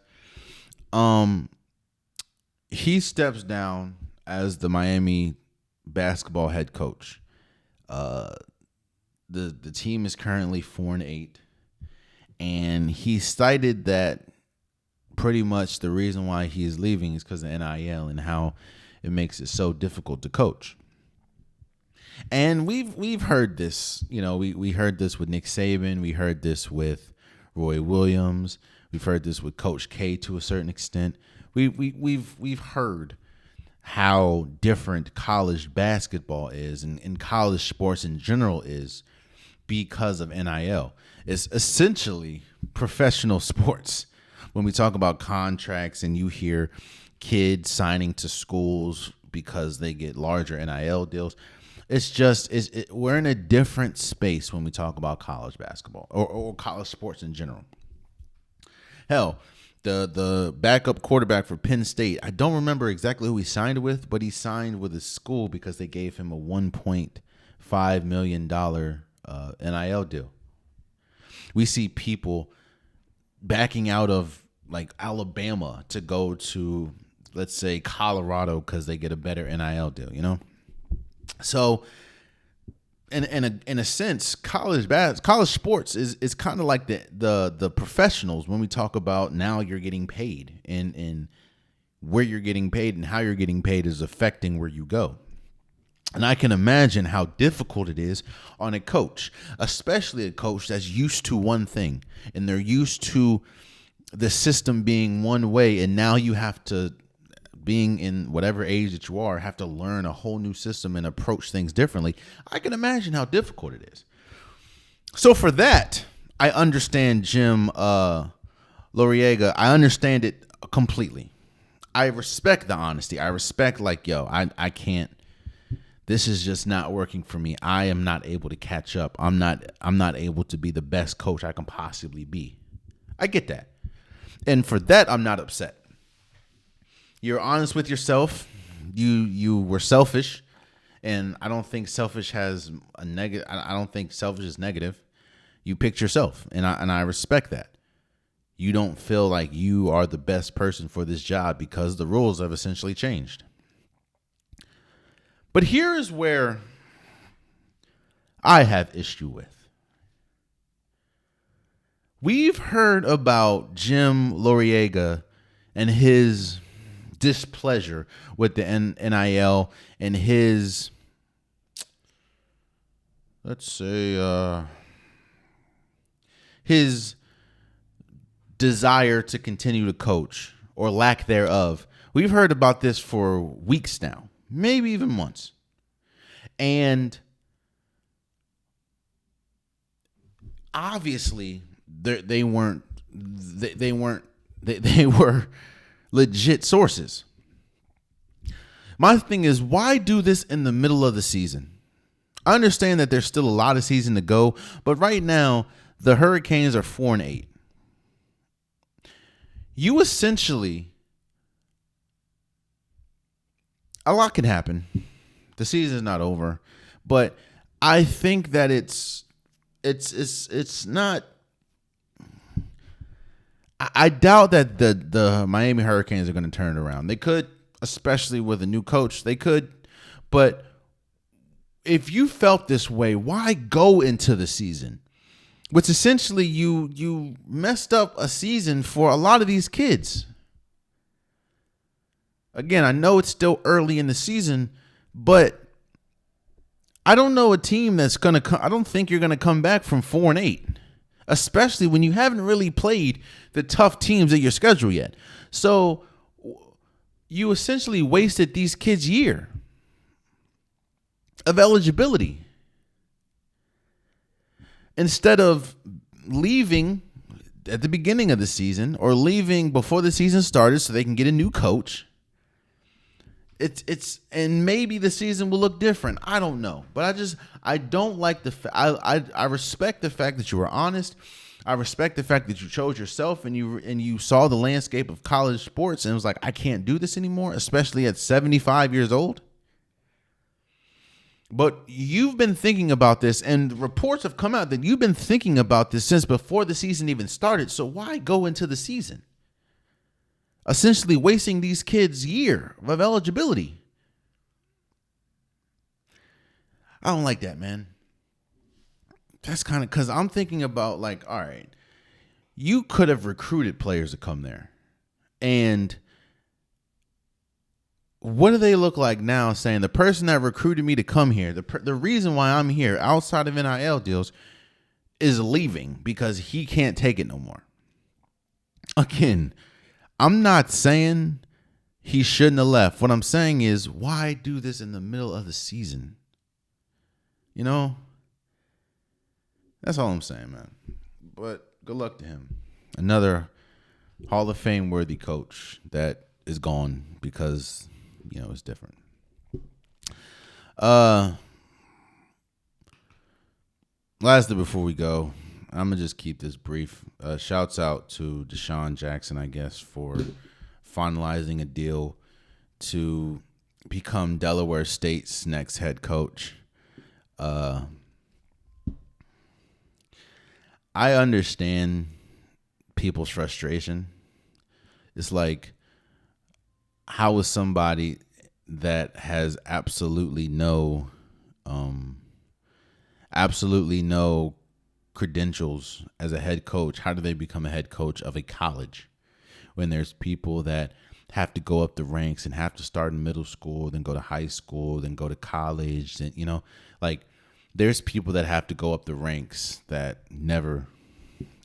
He steps down as the Miami basketball head coach. The team is currently 4-8, and he cited that pretty much the reason why he is leaving is because of NIL and how it makes it so difficult to coach. And we've heard this, we heard this with Nick Saban, we heard this with Roy Williams, we've heard this with Coach K to a certain extent. We've heard how different college basketball is and college sports in general is because of NIL. It's essentially professional sports. When we talk about contracts and you hear kids signing to schools because they get larger NIL deals, we're in a different space when we talk about college basketball or college sports in general. Hell, the backup quarterback for Penn State, I don't remember exactly who he signed with, but he signed with a school because they gave him a $1.5 million NIL deal. We see people backing out of like Alabama to go to, let's say, Colorado because they get a better NIL deal, So in a sense, college sports is kind of like the professionals when we talk about now you're getting paid and where you're getting paid and how you're getting paid is affecting where you go. And I can imagine how difficult it is on a coach, especially a coach that's used to one thing and they're used to the system being one way. And now you have to, being in whatever age that you are, have to learn a whole new system and approach things differently. I can imagine how difficult it is. So for that, I understand Jim Larrañaga. I understand it completely. I respect the honesty. I respect I can't. This is just not working for me. I am not able to catch up. I'm not able to be the best coach I can possibly be. I get that. And for that, I'm not upset. You're honest with yourself. You were selfish, and I don't think selfish has a negative. I don't think selfish is negative. You picked yourself, and I respect that. You don't feel like you are the best person for this job because the rules have essentially changed. But here is where I have issue with. We've heard about Jim Larrañaga and his displeasure with the NIL and his, his desire to continue to coach or lack thereof. We've heard about this for weeks now. Maybe even months. And obviously they were legit sources. My thing is, why do this in the middle of the season? I understand that there's still a lot of season to go, but right now the Hurricanes are 4-8. You essentially, a lot can happen. The season is not over, but I think that it's not. I doubt that the Miami Hurricanes are going to turn it around. They could, especially with a new coach. They could, but if you felt this way, why go into the season? Which essentially you messed up a season for a lot of these kids. Again, I know it's still early in the season, but I don't know a team that's going to I don't think you're going to come back from 4-8, especially when you haven't really played the tough teams of your schedule yet. So you essentially wasted these kids' year of eligibility. Instead of leaving at the beginning of the season or leaving before the season started so they can get a new coach. And maybe the season will look different. I don't know, but I don't like I respect the fact that you were honest. I respect the fact that you chose yourself and you saw the landscape of college sports and was like, I can't do this anymore, especially at 75 years old. But you've been thinking about this, and reports have come out that you've been thinking about this since before the season even started. So why go into the season? Essentially wasting these kids' year of eligibility. I don't like that, man. That's kind of because I'm thinking about all right, you could have recruited players to come there. And what do they look like now saying the person that recruited me to come here, the reason why I'm here outside of NIL deals is leaving because he can't take it no more. Again, I'm not saying he shouldn't have left. What I'm saying is, why do this in the middle of the season? You know? That's all I'm saying, man. But good luck to him. Another Hall of Fame worthy coach that is gone because, it's different. Lastly, before we go, I'm going to just keep this brief. Shouts out to DeSean Jackson, I guess, for finalizing a deal to become Delaware State's next head coach. I understand people's frustration. It's like, how is somebody that has absolutely no credentials as a head coach, how do they become a head coach of a college when there's people that have to go up the ranks and have to start in middle school, then go to high school, then go to college. And, like there's people that have to go up the ranks that never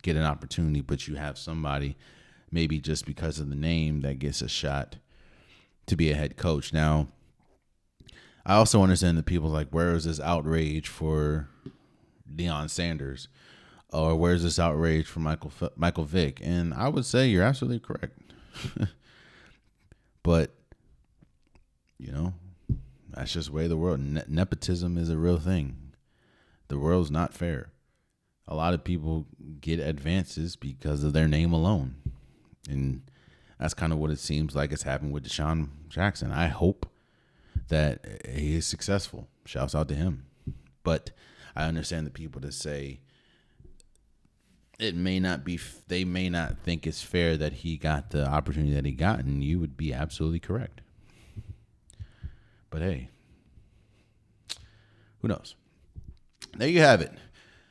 get an opportunity, but you have somebody maybe just because of the name that gets a shot to be a head coach. Now, I also understand that people like, where is this outrage for Deion Sanders? Or where's this outrage for Michael Vick? And I would say you're absolutely correct. But, that's just the way of the world. Nepotism is a real thing. The world's not fair. A lot of people get advances because of their name alone. And that's kind of what it seems like it's happened with DeSean Jackson. I hope that he is successful. Shouts out to him. But I understand the people that say it may not be, they may not think it's fair that he got the opportunity that he got, and you would be absolutely correct. But hey, who knows? There you have it.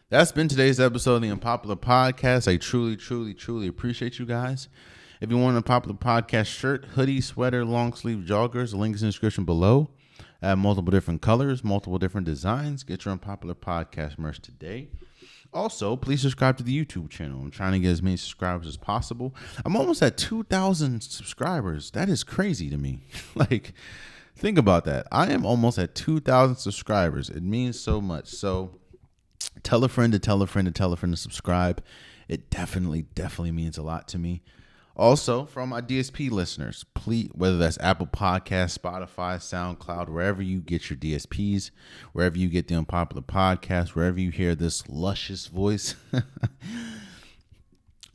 That's been today's episode of the Unpopular Podcast. I truly, truly, truly appreciate you guys. If you want an Unpopular Podcast shirt, hoodie, sweater, long sleeve joggers, the link is in the description below. I have multiple different colors, multiple different designs. Get your Unpopular Podcast merch today. Also, please subscribe to the YouTube channel. I'm trying to get as many subscribers as possible. I'm almost at 2,000 subscribers. That is crazy to me. Like, think about that. I am almost at 2,000 subscribers. It means so much. So tell a friend to tell a friend to tell a friend to subscribe. It definitely means a lot to me. Also, from my DSP listeners, please, whether that's Apple Podcasts, Spotify, SoundCloud, wherever you get your DSPs, wherever you get the Unpopular Podcast, wherever you hear this luscious voice,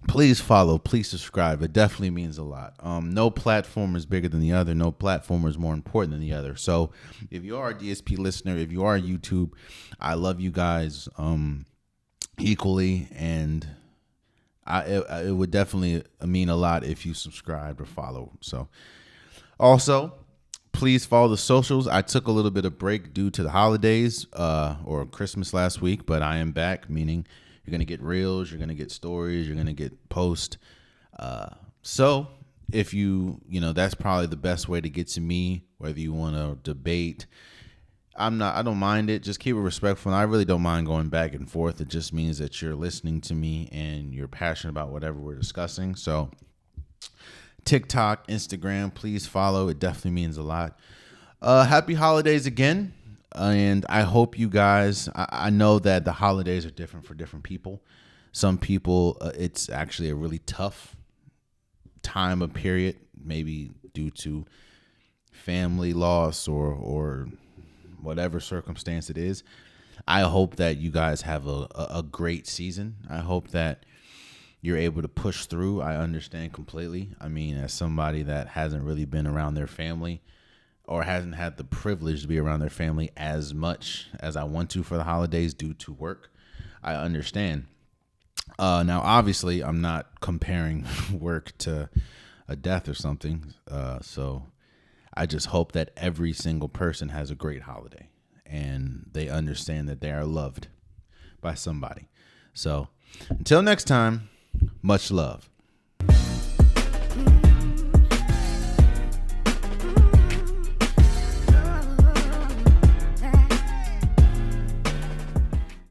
please follow, please subscribe. It definitely means a lot. No platform is bigger than the other. No platform is more important than the other. So if you are a DSP listener, if you are a YouTube, I love you guys equally, and it would definitely mean a lot if you subscribe or follow. So also, please follow the socials. I took a little bit of break due to the holidays or Christmas last week, but I am back, meaning you're going to get reels, you're going to get stories, you're going to get posts. So if that's probably the best way to get to me, whether you want to debate. I don't mind it. Just keep it respectful. And I really don't mind going back and forth. It just means that you're listening to me and you're passionate about whatever we're discussing. So TikTok, Instagram, please follow. It definitely means a lot. Happy holidays again. And I hope you guys, I know that the holidays are different for different people. Some people, it's actually a really tough time of period, maybe due to family loss or whatever circumstance it is. I hope that you guys have a great season. I hope that you're able to push through. I understand completely. I mean, as somebody that hasn't really been around their family or hasn't had the privilege to be around their family as much as I want to for the holidays due to work, I understand. Now, obviously, I'm not comparing work to a death or something. So I just hope that every single person has a great holiday and they understand that they are loved by somebody. So until next time, much love.